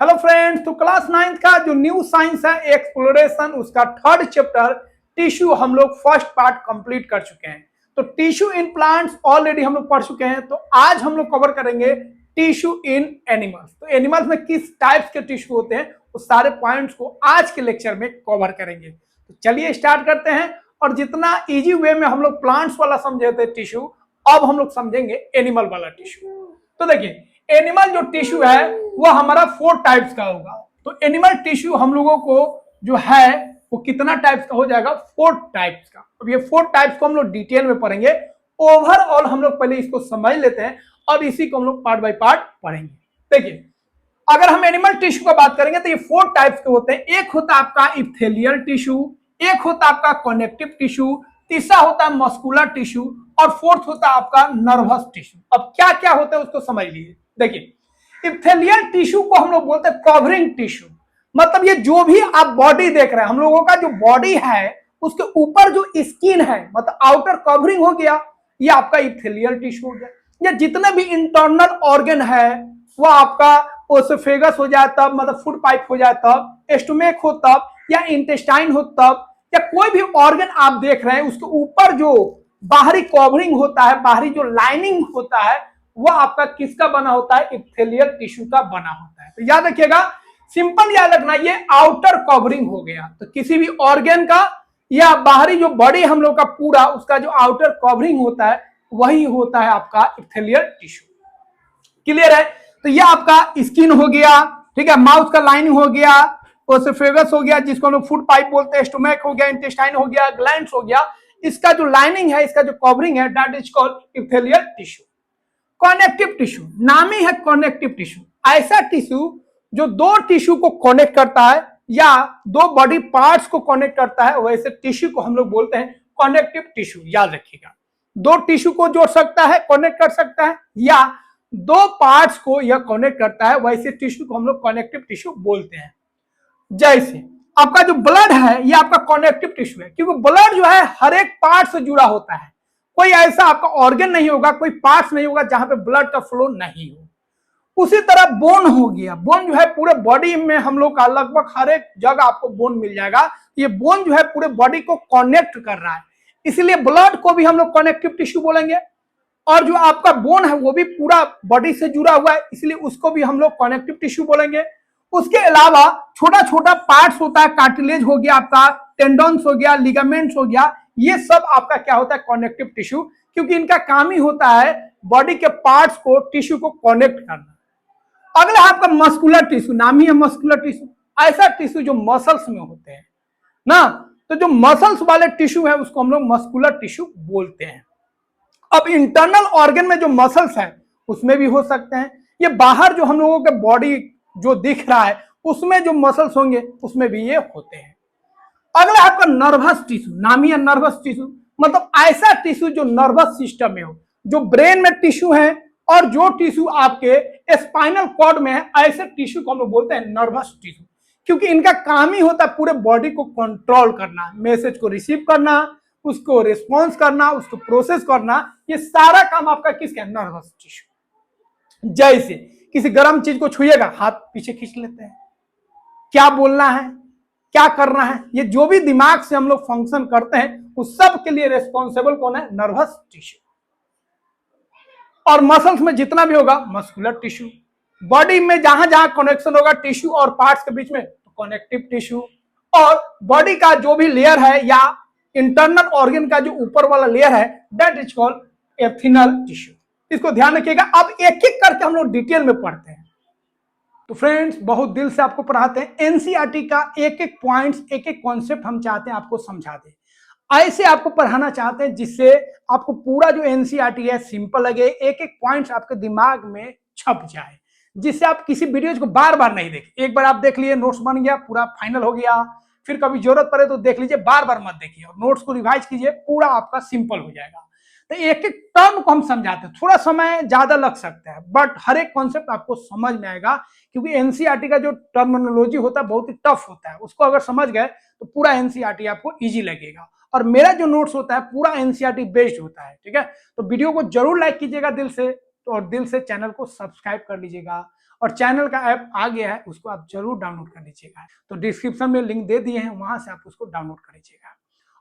Hello friends, तो class 9th का जो न्यू साइंस है एक्सप्लोरेशन, उसका थर्ड चैप्टर टिश्यू हम लोग फर्स्ट पार्ट कंप्लीट कर चुके हैं। तो टिश्यू इन प्लांट्स ऑलरेडी हम लोग पढ़ चुके हैं। तो आज हम लोग कवर करेंगे टिश्यू इन एनिमल्स। तो एनिमल्स में किस टाइप्स के टिश्यू होते हैं उस सारे पॉइंट्स को आज के लेक्चर में कवर करेंगे। तो चलिए स्टार्ट करते हैं। और जितना इजी वे में हम लोग प्लांट्स वाला समझे थे टिश्यू, अब हम लोग समझेंगे एनिमल वाला टिश्यू। तो देखिए, एनिमल जो टिश्यू है वो हमारा 4 टाइप्स का होगा। तो एनिमल टिश्यू हम लोगों को जो है वो कितना टाइप्स का हो जाएगा? 4 टाइप्स का। अब ये 4 टाइप्स को हम लोग डिटेल में पढ़ेंगे। ओवरऑल हम लोग पहले इसको समझ लेते हैं और इसी को हम लोग पार्ट बाय पार्ट पढ़ेंगे। देखिए, अगर हम एनिमल टिश्यू का बात करेंगे तो ये 4 टाइप्स के होते हैं। एक होता है आपका इप्थेलियल टिश्यू, एक होता है आपका कनेक्टिव टिश्यू, तीसरा होता है मस्कुलर टिश्यू और फोर्थ होता है आपका नर्वस टिश्यू। अब क्या क्या होता है उसको समझ लीजिए। देखिए, इप्थेलियल टिश्यू को हम लोग बोलते हैं कवरिंग टिश्यू। मतलब ये जो भी आप बॉडी देख रहे हैं, हम लोगों का जो बॉडी है उसके ऊपर जो स्किन है, मतलब आउटर कवरिंग हो गया, ये आपका इप्थेलियल टिश्यू हो गया। या जितने भी इंटरनल ऑर्गन है वो आपका ओसोफेगस हो जाए तब, मतलब फूड पाइप हो जाए तब, स्टोमेक हो तब, या इंटेस्टाइन हो तब, या कोई भी ऑर्गन आप देख रहे हैं उसके ऊपर जो बाहरी कवरिंग होता है, बाहरी जो लाइनिंग होता है, वो आपका किसका बना होता है? इप्थेलियल टिश्यू का बना होता है। तो याद रखिएगा, सिंपल याद रखना, ये आउटर कवरिंग हो गया। तो किसी भी ऑर्गन का या बाहरी जो बॉडी हम लोग का पूरा, उसका जो आउटर कवरिंग होता है वही होता है आपका इप्थेलियल टिश्यू। क्लियर है? तो ये आपका स्किन हो गया, ठीक है, माउथ का लाइनिंग हो गया, ओसोफेगस हो गया जिसको हम लोग फूड पाइप बोलते हैं, स्टोमैक हो गया, इंटेस्टाइन हो गया, ग्लैंड्स हो गया। इसका जो लाइनिंग है, इसका जो कवरिंग है, that is called epithelial tissue. Connective tissue, नाम ही है कनेक्टिव टिश्यू। ऐसा टिश्यू जो दो टिश्यू को कनेक्ट करता है या दो बॉडी पार्ट्स को कनेक्ट करता है, वैसे टिश्यू को हम लोग बोलते हैं कनेक्टिव टिश्यू। याद रखिएगा, दो टिश्यू को जोड़ सकता है, कनेक्ट कर सकता है, या दो पार्ट्स को यह कनेक्ट करता है, वैसे टिश्यू को हम लोग कनेक्टिव टिश्यू बोलते हैं। जैसे आपका जो ब्लड है ये आपका कनेक्टिव टिश्यू है, क्योंकि ब्लड जो है हर एक पार्ट से जुड़ा होता है। कोई ऐसा आपका ऑर्गन नहीं होगा, कोई पार्ट्स नहीं होगा जहां पे ब्लड का फ्लो नहीं हो। उसी तरह बोन हो गया, बोन जो है पूरे बॉडी में हम लोग का लगभग हर एक जगह आपको बोन मिल जाएगा। ये बोन जो है पूरे बॉडी को कनेक्ट कर रहा है, इसलिए ब्लड को भी हम लोग कनेक्टिव टिश्यू बोलेंगे। और जो आपका बोन है वो भी पूरा बॉडी से जुड़ा हुआ है, इसलिए उसको भी हम लोग कनेक्टिव टिश्यू बोलेंगे। उसके अलावा छोटा छोटा पार्ट्स होता है, कार्टिलेज हो गया आपका, टेंडन्स हो गया, लिगामेंट्स हो गया, ये सब आपका क्या होता है? कनेक्टिव टिश्यू, क्योंकि इनका काम ही होता है बॉडी के पार्ट्स को, टिश्यू को कनेक्ट करना। अगला आपका मस्कुलर टिश्यू, नाम ही है मस्कुलर टिश्यू। ऐसा टिश्यू जो मसल्स में होते हैं ना, तो जो मसल्स वाले टिश्यू है उसको हम लोग मस्कुलर टिश्यू बोलते हैं। अब इंटरनल ऑर्गन में जो मसल्स है उसमें भी हो सकते हैं, ये बाहर जो हम लोगों के बॉडी जो दिख रहा है उसमें जो मसल्स होंगे उसमें भी ये होते हैं। अगला आपका नर्वस टिश्यू, नाम ही है नर्वस टिश्यू। मतलब ऐसा टिश्यू जो नर्वस सिस्टम में हो, जो ब्रेन में टिश्यू है और जो टिश्यू आपके स्पाइनल कॉर्ड में है, ऐसे टिश्यू को हम लोग बोलते हैं नर्वस टिश्यू। क्योंकि इनका काम ही होता है पूरे बॉडी को कंट्रोल करना, मैसेज को रिसीव करना, उसको रिस्पॉन्स करना, उसको प्रोसेस करना, ये सारा काम आपका किसका? Nervous tissue. जैसे किसी गर्म चीज को छुएगा, हाथ पीछे खींच लेते हैं, क्या बोलना है, क्या करना है, ये जो भी दिमाग से हम लोग फंक्शन करते हैं उस सब के लिए रिस्पॉन्सिबल कौन है? Nervous tissue. और मसल्स में जितना भी होगा मस्कुलर टिश्यू। बॉडी में जहां जहां कनेक्शन होगा टिश्यू और पार्ट्स के बीच में, तो कनेक्टिव टिश्यू। और बॉडी का जो भी लेयर है या इंटरनल ऑर्गन का जो ऊपर वाला लेयर है, that is called epithelial tissue. इसको ध्यान रखिएगा। अब एक एक करके हम लोग डिटेल में पढ़ते हैं। तो फ्रेंड्स, बहुत दिल से आपको पढ़ाते हैं। एनसीईआरटी का एक एक पॉइंट्स, एक एक कॉन्सेप्ट हम चाहते हैं आपको समझा दें। ऐसे आपको पढ़ाना चाहते हैं जिससे आपको पूरा जो एनसीईआरटी है सिंपल लगे, एक एक पॉइंट्स आपके दिमाग में छप जाए, जिससे आप किसी वीडियोज को बार बार नहीं देखें। एक बार आप देख लिए, नोट्स बन गया, पूरा फाइनल हो गया, फिर कभी जरूरत पड़े तो देख लीजिए, बार बार मत देखिए और नोट्स को रिवाइज कीजिए, पूरा आपका सिंपल हो जाएगा। तो एक एक टर्म को हम समझाते हैं, थोड़ा समय ज्यादा लग सकता है बट हर एक कॉन्सेप्ट आपको समझ में आएगा, क्योंकि एनसीईआरटी का जो टर्मिनोलॉजी होता है बहुत ही टफ होता है, उसको अगर समझ गए तो पूरा एनसीईआरटी आपको इजी लगेगा। और मेरा जो नोट्स होता है पूरा एनसीईआरटी बेस्ड होता है, ठीक है। तो वीडियो को जरूर लाइक कीजिएगा दिल से, और दिल से चैनल को सब्सक्राइब कर लीजिएगा। और चैनल का ऐप आ गया है, उसको आप जरूर डाउनलोड कर लीजिएगा। तो डिस्क्रिप्शन में लिंक दे दिए हैं, वहां से आप उसको डाउनलोड कर लीजिएगा।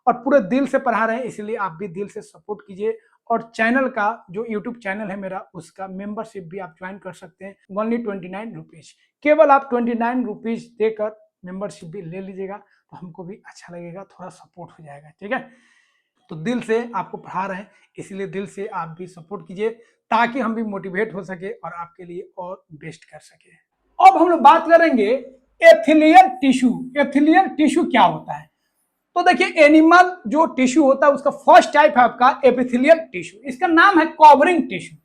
और पूरे दिल से पढ़ा रहे हैं, इसलिए आप भी दिल से सपोर्ट कीजिए। और चैनल का जो यूट्यूब चैनल है मेरा, उसका मेंबरशिप भी आप ज्वाइन कर सकते हैं, ओनली 29 रुपीज। केवल आप 29 रुपीज देकर मेंबरशिप भी ले लीजिएगा, तो हमको भी अच्छा लगेगा, थोड़ा सपोर्ट हो जाएगा। ठीक है, तो दिल से आपको पढ़ा रहे हैं, इसलिए दिल से आप भी सपोर्ट कीजिए, ताकि हम भी मोटिवेट हो सके और आपके लिए और बेस्ट कर सके। अब हम लोग बात करेंगे एथिलियल टिश्यू। एथिलियल टिश्यू क्या होता है? तो देखिए, एनिमल जो टिश्यू होता है उसका फर्स्ट टाइप है आपका एपिथेलियल टिश्यू। इसका नाम है कवरिंग टिश्यू।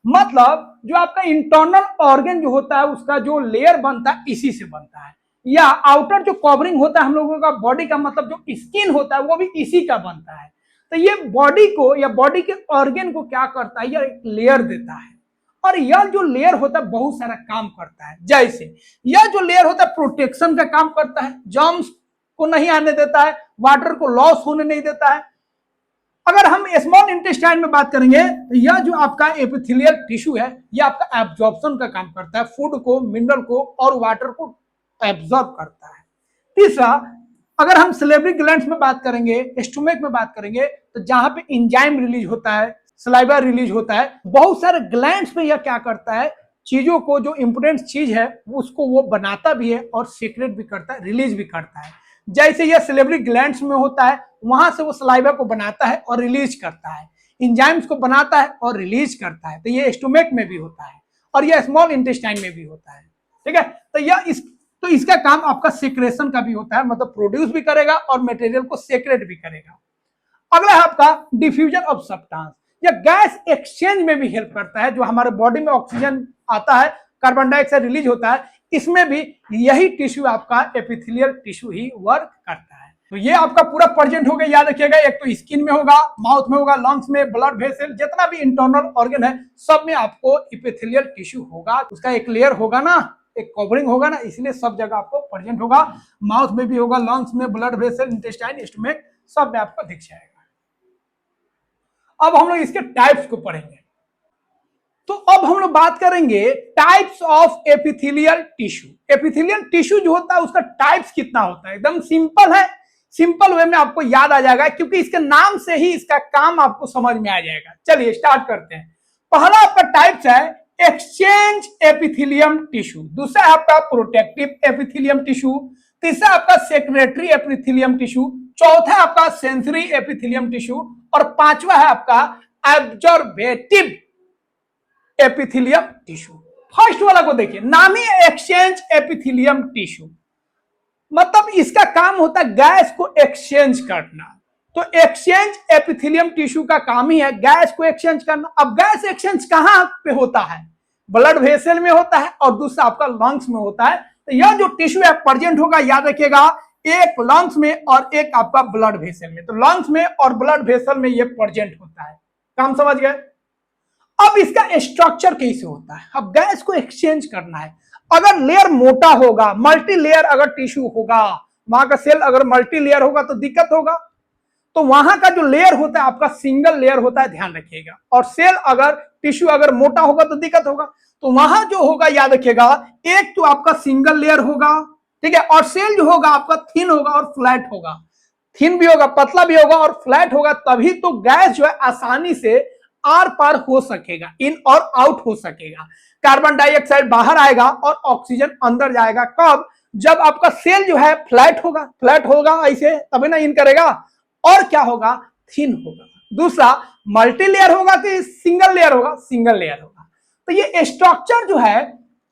मतलब जो आपका इंटरनल ऑर्गन जो होता है उसका जो लेयर बनता है इसी से बनता है, या आउटर जो कवरिंग होता है हम लोगों का बॉडी का, मतलब जो स्किन होता है वो भी इसी का बनता है। तो ये बॉडी को या बॉडी के ऑर्गन को क्या करता है, यह एक लेयर देता है। और यह जो लेयर होता है बहुत सारा काम करता है। जैसे यह जो लेयर होता है प्रोटेक्शन का काम करता है, जर्म्स को नहीं आने देता है, वाटर को लॉस होने नहीं देता है। अगर हम स्मॉल इंटेस्टाइन में बात करेंगे तो यह जो आपका एपिथेलियल टिश्यू है, यह आपका एब्जॉर्प्शन का काम करता है, फूड को, मिनरल को और वाटर को एब्जॉर्ब करता है। तीसरा, अगर हम सलेवरी ग्लैंड्स में बात करेंगे, स्टोमक में बात करेंगे, तो जहां पे एंजाइम रिलीज होता है, सलाइवा रिलीज होता है, बहुत सारे ग्लैंड्स में यह क्या करता है, चीजों को, जो इंपोर्टेंट चीज है उसको वो बनाता भी है और सीक्रेट भी करता है, रिलीज भी करता है। जैसे यह सलेवरी ग्लैंड्स में होता है, वहां से वो सलाइवा को बनाता है और रिलीज करता है, एंजाइम्स को बनाता है और रिलीज करता है। तो ये स्टोमक में भी होता है और यह स्मॉल इंटेस्टाइन में भी होता है। ठीक है, तो इसका काम आपका सेक्रेशन का भी होता है, मतलब प्रोड्यूस भी करेगा और मटेरियल को सेक्रेट भी करेगा। अगला है आपका डिफ्यूजन ऑफ सब्सटेंस, या गैस एक्सचेंज में भी हेल्प करता है। जो हमारे बॉडी में ऑक्सीजन आता है, कार्बन डाइऑक्साइड रिलीज होता है, इसमें भी यही टिश्यू आपका एपिथेलियल टिश्यू ही वर्क करता है। तो ये आपका पूरा प्रेजेंट हो गया, याद रखिएगा। एक तो स्किन में होगा, माउथ में होगा, लंग्स में, ब्लड वेसल, जितना भी इंटरनल ऑर्गन है सब में आपको एपिथेलियल टिश्यू होगा। उसका एक लेयर होगा ना, एक कवरिंग होगा ना, इसलिए सब जगह आपको प्रेजेंट होगा। माउथ में भी होगा, लंग्स में, ब्लड वेसल, इंटेस्टाइन, स्टोमक, सब में आपको दिख जाएगा। अब हम लोग इसके टाइप्स को पढ़ेंगे। तो अब हम लोग बात करेंगे types of epithelial tissue. Epithelial tissue जो होता है उसका टाइप्स कितना होता है, एकदम सिंपल है, सिंपल वे में आपको याद आ जाएगा, क्योंकि इसके नाम से ही इसका काम आपको समझ में आ जाएगा। चलिए स्टार्ट करते हैं। पहला आपका टाइप्स है एक्सचेंज एपिथेलियम टिश्यू, दूसरा है आपका प्रोटेक्टिव एपिथेलियम टिश्यू, तीसरा आपका सेक्रेटरी एपिथेलियम टिश्यू, चौथा आपका सेंसरी एपिथेलियम टिश्यू, और पांचवा है आपका एब्जॉर्बेटिव एपिथेलियम टिश्यू। फर्स्ट वाला को देखिए, नाम ही एक्सचेंज एपिथेलियम टिश्यू, मतलब इसका काम होता है गैस को एक्सचेंज करना। तो एक्सचेंज एपिथेलियम टिश्यू का काम ही है गैस को एक्सचेंज करना। अब गैस एक्सचेंज कहां पे होता है? ब्लड वेसल में होता है और दूसरा आपका लंग्स में होता है। तो यह जो टिश्यू है प्रेजेंट होगा, याद रखिएगा, एक लंग्स में और एक आपका ब्लड वेसल में। तो लंग्स में और ब्लड वेसल में ये प्रेजेंट होता है। काम समझ गए? अब इसका स्ट्रक्चर कैसे होता है? अब गैस को एक्सचेंज करना है, अगर लेयर मोटा होगा, मल्टी लेयर अगर टिश्यू होगा, वहां का सेल अगर मल्टी लेयर होगा तो दिक्कत होगा। तो वहां का जो लेयर होता है आपका सिंगल लेयर होता है, ध्यान रखिएगा। और सेल अगर टिश्यू अगर मोटा होगा तो दिक्कत होगा। तो वहां जो होगा, याद रखिएगा, एक तो आपका सिंगल लेयर होगा, ठीक है, और सेल जो होगा आपका थिन होगा और फ्लैट होगा। थिन भी होगा, पतला भी होगा और फ्लैट होगा, तभी तो गैस जो है आसानी से आर पार हो सकेगा, इन और आउट हो सकेगा। कार्बन डाइऑक्साइड बाहर आएगा और ऑक्सीजन अंदर जाएगा। कब? जब आपका सेल जो है फ्लैट होगा। फ्लैट होगा ऐसे, तभी ना इन करेगा। और क्या होगा? थिन होगा। दूसरा, मल्टी लेयर होगा कि सिंगल लेयर होगा? सिंगल लेयर होगा। तो ये स्ट्रक्चर जो है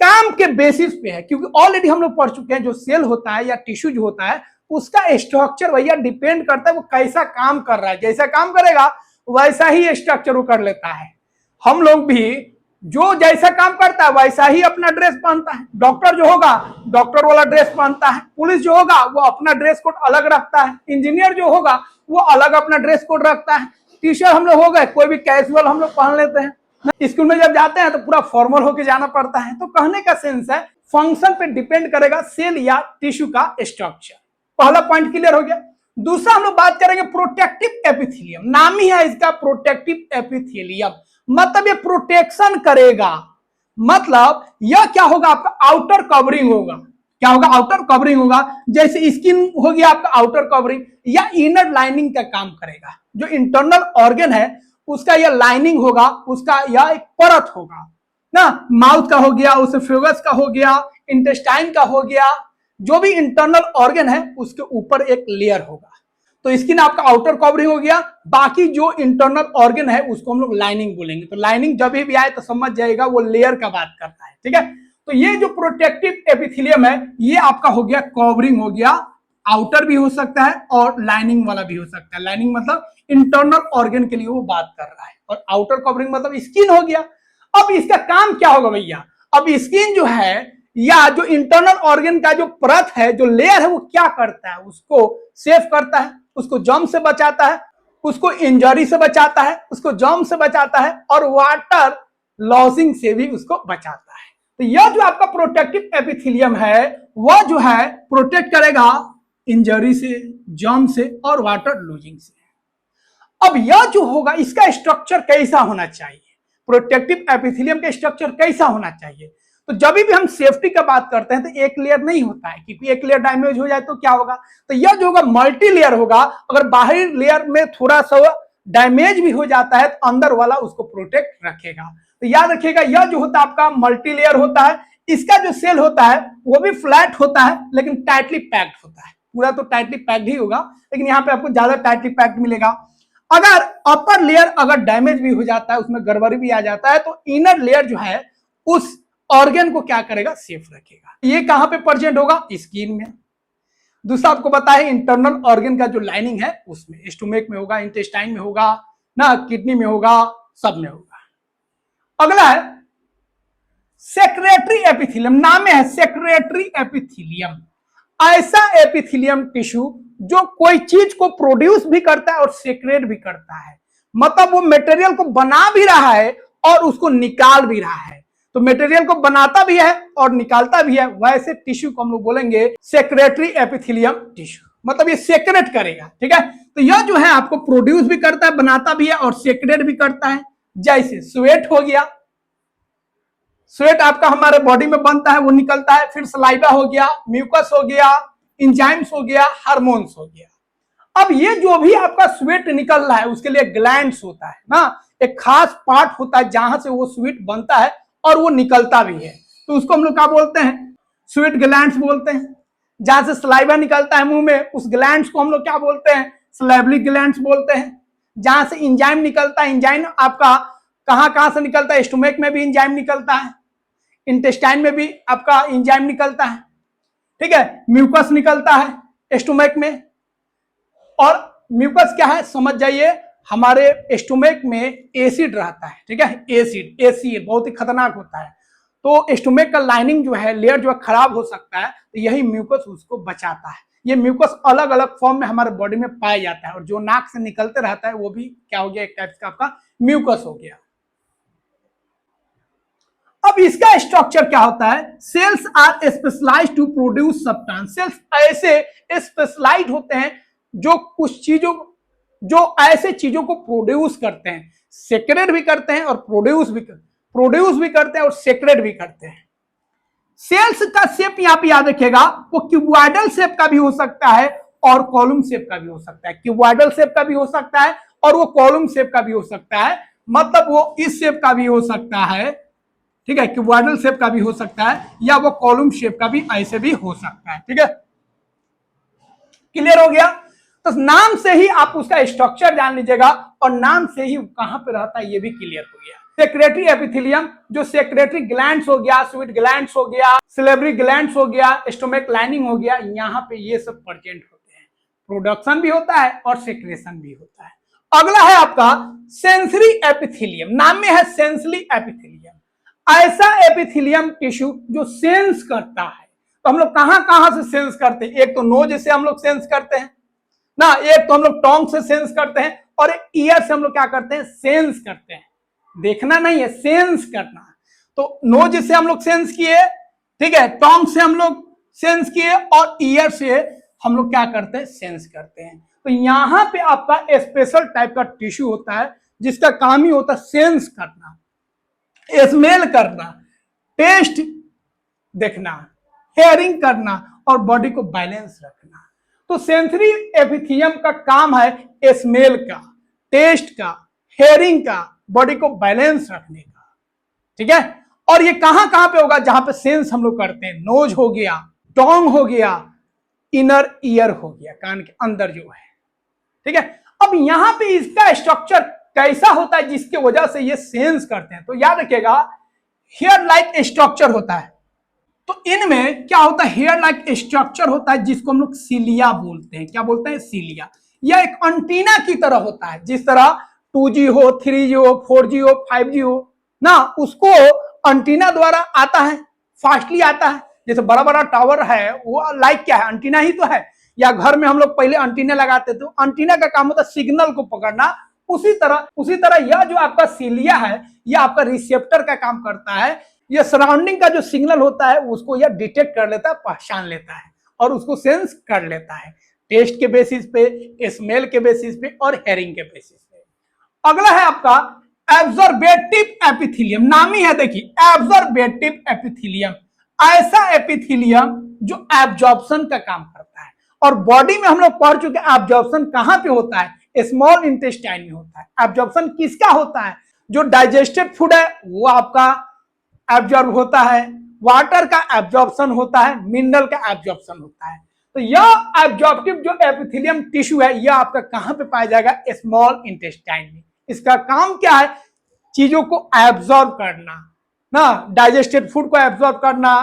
काम के बेसिस पे है, क्योंकि ऑलरेडी हम लोग पढ़ चुके हैं, जो सेल होता है या टिश्यू जो होता है उसका स्ट्रक्चर भैया डिपेंड करता है वो कैसा काम कर रहा है। जैसा काम करेगा वैसा ही स्ट्रक्चर वो कर लेता है। हम लोग भी जो जैसा काम करता है वैसा ही अपना ड्रेस पहनता है। डॉक्टर जो होगा डॉक्टर वाला ड्रेस पहनता है, पुलिस जो होगा वो अपना ड्रेस कोड अलग रखता है, इंजीनियर जो होगा वो अलग अपना ड्रेस कोड रखता है। टीचर हम लोग हो गए, कोई भी कैजुअल हम लोग पहन लेते हैं। स्कूल में जब जाते हैं तो पूरा फॉर्मल होके जाना पड़ता है। तो कहने का सेंस है फंक्शन पे डिपेंड करेगा सेल या टिश्यू का स्ट्रक्चर। पहला पॉइंट क्लियर हो गया। दूसरा हम लोग बात करेंगे प्रोटेक्टिव एपिथेलियम। नाम ही है इसका प्रोटेक्टिव एपिथेलियम, मतलब ये प्रोटेक्शन करेगा। मतलब यह क्या होगा, आपका आउटर कवरिंग होगा। क्या होगा, आउटर कवरिंग होगा। जैसे स्किन हो गया आपका आउटर कवरिंग, या इनर लाइनिंग का काम करेगा। जो इंटरनल ऑर्गन है उसका यह लाइनिंग होगा, उसका यह एक परत होगा ना। माउथ का हो गया, ओसोफेगस का हो गया, इंटेस्टाइन का हो गया, जो भी इंटरनल ऑर्गन है उसके ऊपर एक लेयर होगा। तो स्किन आपका आउटर कवरिंग हो गया, बाकी जो इंटरनल ऑर्गन है उसको हम लोग लाइनिंग बोलेंगे। तो लाइनिंग जब भी आए तो समझ जाएगा वो लेयर का बात करता है, ठीक है। तो ये जो प्रोटेक्टिव एपिथेलियम है ये आपका हो गया कवरिंग हो गया, आउटर भी हो सकता है और लाइनिंग वाला भी हो सकता है। लाइनिंग मतलब इंटरनल ऑर्गन के लिए वो बात कर रहा है, और आउटर कवरिंग मतलब स्किन हो गया। अब इसका काम क्या होगा भैया, अब स्किन जो है या जो इंटरनल ऑर्गन का जो परत है, जो लेयर है, वो क्या करता है, उसको सेव करता है, उसको जर्म से बचाता है, उसको इंजरी से बचाता है, उसको जर्म से बचाता है, और वाटर लॉसिंग से भी उसको बचाता है। तो यह जो आपका प्रोटेक्टिव एपिथेलियम है वह जो है प्रोटेक्ट करेगा इंजरी से, जर्म से और वाटर लूजिंग से। अब यह जो होगा इसका स्ट्रक्चर कैसा होना चाहिए, प्रोटेक्टिव एपिथेलियम का स्ट्रक्चर कैसा होना चाहिए। तो जब भी हम सेफ्टी का बात करते हैं तो एक लेयर नहीं होता है, क्योंकि एक लेयर डैमेज हो जाए तो क्या होगा, तो यह जो होगा मल्टी लेयर होगा। अगर बाहरी लेयर में थोड़ा सा डैमेज भी हो जाता है तो अंदर वाला उसको प्रोटेक्ट रखेगा। तो याद रखिएगा यह जो होता है आपका मल्टी लेयर होता है। इसका जो सेल होता है वो भी फ्लैट होता है लेकिन टाइटली पैक्ड होता है। पूरा तो टाइटली पैक्ड ही होगा, लेकिन यहाँ पे आपको ज्यादा टाइटली पैक्ड मिलेगा। अगर अपर लेयर अगर डैमेज भी हो जाता है, उसमें गड़बड़ी भी आ जाता है, तो इनर लेयर जो है उस ऑर्गन को क्या करेगा, सेफ रखेगा। ये कहां पे प्रेजेंट होगा, स्किन में। दूसरा आपको बताया इंटरनल ऑर्गन का जो लाइनिंग है उसमें, स्टोमक में होगा, इंटेस्टाइन में होगा ना, किडनी में होगा, सब में होगा। अगला है सेक्रेटरी एपिथेलियम। नाम में है सेक्रेटरी एपिथेलियम। ऐसा एपिथेलियम टिश्यू जो कोई चीज को प्रोड्यूस भी करता है और सेक्रेट भी करता है। मतलब वो मटेरियल को बना भी रहा है और उसको निकाल भी रहा है। तो मटेरियल को बनाता भी है और निकालता भी है, वैसे टिश्यू को हम लोग बोलेंगे सेक्रेटरी एपिथेलियम टिश्यू। मतलब ये सेक्रेट करेगा, ठीक है। तो यह जो है आपको प्रोड्यूस भी करता है, बनाता भी है और सेक्रेट भी करता है। जैसे स्वेट हो गया, स्वेट आपका हमारे बॉडी में बनता है, वो निकलता है। फिर सलाइवा हो गया, म्यूकस हो गया, इंजाइम्स हो गया, हार्मोन्स हो गया। अब ये जो भी आपका स्वेट निकल रहा है उसके लिए ग्लैंड्स होता है ना, एक खास पार्ट होता है जहां से वो स्वेट बनता है और वो निकलता भी है। तो उसको हम लोग क्या बोलते हैं, स्वेट ग्लैंड्स बोलते हैं। जहां से सलाइवा निकलता है मुंह में, उस ग्लैंड्स को हम लोग क्या बोलते हैं, सलाइवरी ग्लैंड्स बोलते हैं। जहां से इंजाइम निकलता है, इंजाइम आपका कहां कहां से निकलता है, स्टोमक में भी इंजाइम निकलता है, इंटेस्टाइन में भी आपका इंजाइम निकलता है, ठीक है। म्यूकस निकलता है स्टोमक में, और म्यूकस क्या है समझ जाइए, हमारे स्टोमक में एसिड रहता है, ठीक है। एसिड, एसिड बहुत ही खतरनाक होता है। तो स्टोमक का लाइनिंग जो है, लेयर जो है खराब हो सकता है, तो यही म्यूकस उसको बचाता है। ये म्यूकस अलग अलग फॉर्म में हमारे बॉडी में पाया जाता है, और जो नाक से निकलते रहता है वो भी क्या हो गया, एक टाइप का आपका म्यूकस हो गया। अब इसका स्ट्रक्चर क्या होता है, cells are specialized to produce substance. Cells ऐसे स्पेशलाइज्ड होते हैं जो कुछ चीजों, जो ऐसे चीजों को प्रोड्यूस करते हैं, सेक्रेट भी करते हैं और प्रोड्यूस भी करते हैं और सेक्रेट भी करते हैं। सेल्स का शेप यहां पे याद रखिएगा, वो क्यूबॉइडल शेप का भी हो सकता है और कॉलम शेप का भी हो सकता है। क्यूबॉइडल शेप का भी हो सकता है और वो कॉलम शेप का भी हो सकता है। मतलब वो इस शेप का भी हो सकता है, ठीक है, क्यूबॉइडल शेप का भी हो सकता है, या वो कॉलम शेप का भी ऐसे भी हो सकता है, ठीक है। क्लियर हो गया। तो नाम से ही आप उसका स्ट्रक्चर जान लीजिएगा, और नाम से ही कहां पे रहता है ये भी क्लियर हो गया। सेक्रेटरी एपिथेलियम, जो सेक्रेटरी ग्लैंड्स हो गया, स्वीट ग्लैंड्स हो गया, सिलेवरी ग्लैंड्स हो गया, स्टोमक लाइनिंग हो गया, यहाँ पे ये सब प्रेजेंट होते हैं। प्रोडक्शन भी होता है और सेक्रेशन भी होता है। अगला है आपका सेंसरी एपिथेलियम। नाम में है सेंसरी एपिथेलियम। ऐसा एपिथेलियम टिश्यू जो सेंस करता है। तो हम लोग कहां कहां से सेंस करते हैं, एक तो नोज से हम लोग सेंस करते हैं ना, एक तो हम लोग टोंग से सेंस करते हैं, और एक ईयर से हम लोग क्या करते हैं, सेंस करते हैं। देखना नहीं है, सेंस करना। तो नोज से हम लोग सेंस किए, ठीक है, टोंग से हम लोग सेंस किए, और ईयर से हम लोग क्या करते हैं, सेंस करते हैं। तो यहां पे आपका स्पेशल टाइप का टिश्यू होता है जिसका काम ही होता है सेंस करना, स्मेल करना, टेस्ट देखना, हेयरिंग करना और बॉडी को बैलेंस रखना। तो सेंसरी एपिथेलियम का काम है स्मेल का, टेस्ट का, हेयरिंग का, बॉडी को बैलेंस रखने का। ठीक है, और ये कहां कहां पे होगा? जहां पे सेंस हम लोग करते हैं, नोज हो गया, टोंग हो गया, इनर ईयर हो गया, कान के अंदर जो है। ठीक है, अब यहां पे इसका स्ट्रक्चर कैसा होता है जिसकी वजह से ये सेंस करते हैं? तो याद रखिएगा, हेयर लाइक स्ट्रक्चर होता है। तो इनमें क्या होता है? हेयर लाइक स्ट्रक्चर होता है जिसको हम लोग सीलिया बोलते हैं। क्या बोलते हैं? सीलिया। यह एक एंटीना की तरह होता है। जिस तरह 2G हो, 3G हो, 4G हो, 5G हो ना, उसको एंटीना द्वारा आता है, फास्टली आता है। जैसे बड़ा बड़ा टावर है, वो लाइक क्या है? एंटीना ही तो है। या घर में हम लोग पहले एंटीना लगाते थे, एंटीना का काम होता है सिग्नल को पकड़ना। उसी तरह यह जो आपका सीलिया है, यह आपका रिसेप्टर का काम करता है। यह सराउंडिंग का जो सिग्नल होता है उसको यह डिटेक्ट कर लेता है, पहचान लेता है और उसको सेंस कर लेता है, टेस्ट के बेसिस पे, स्मेल के बेसिस पे और हेयरिंग के बेसिस पे। अगला है आपका एब्जॉर्बेटिव एपिथेलियम। नाम ही है, देखिए, एब्जॉर्बेटिव एपिथेलियम। ऐसा एपिथेलियम जो एब्जॉर्प्शन का काम करता है। और बॉडी में हम लोग पढ़ चुके हैं एब्जॉर्प्शन कहां पे होता है? स्मॉल इंटेस्टाइन में होता है। एब्जॉर्प्शन किसका होता है? जो डाइजेस्टेड फूड है वो आपका एब्जॉर्ब होता है, वाटर का एब्जॉर्प्शन होता है, मिनरल का एब्जॉर्प्शन होता है। तो यह एब्जॉर्प्टिव जो एपिथेलियम टिश्यू है, यह आपका कहां पे पाया जाएगा? स्मॉल इंटेस्टाइन में। इसका काम क्या है? चीजों को एब्जॉर्ब करना ना, डाइजेस्टेड फूड को एब्जॉर्ब करना,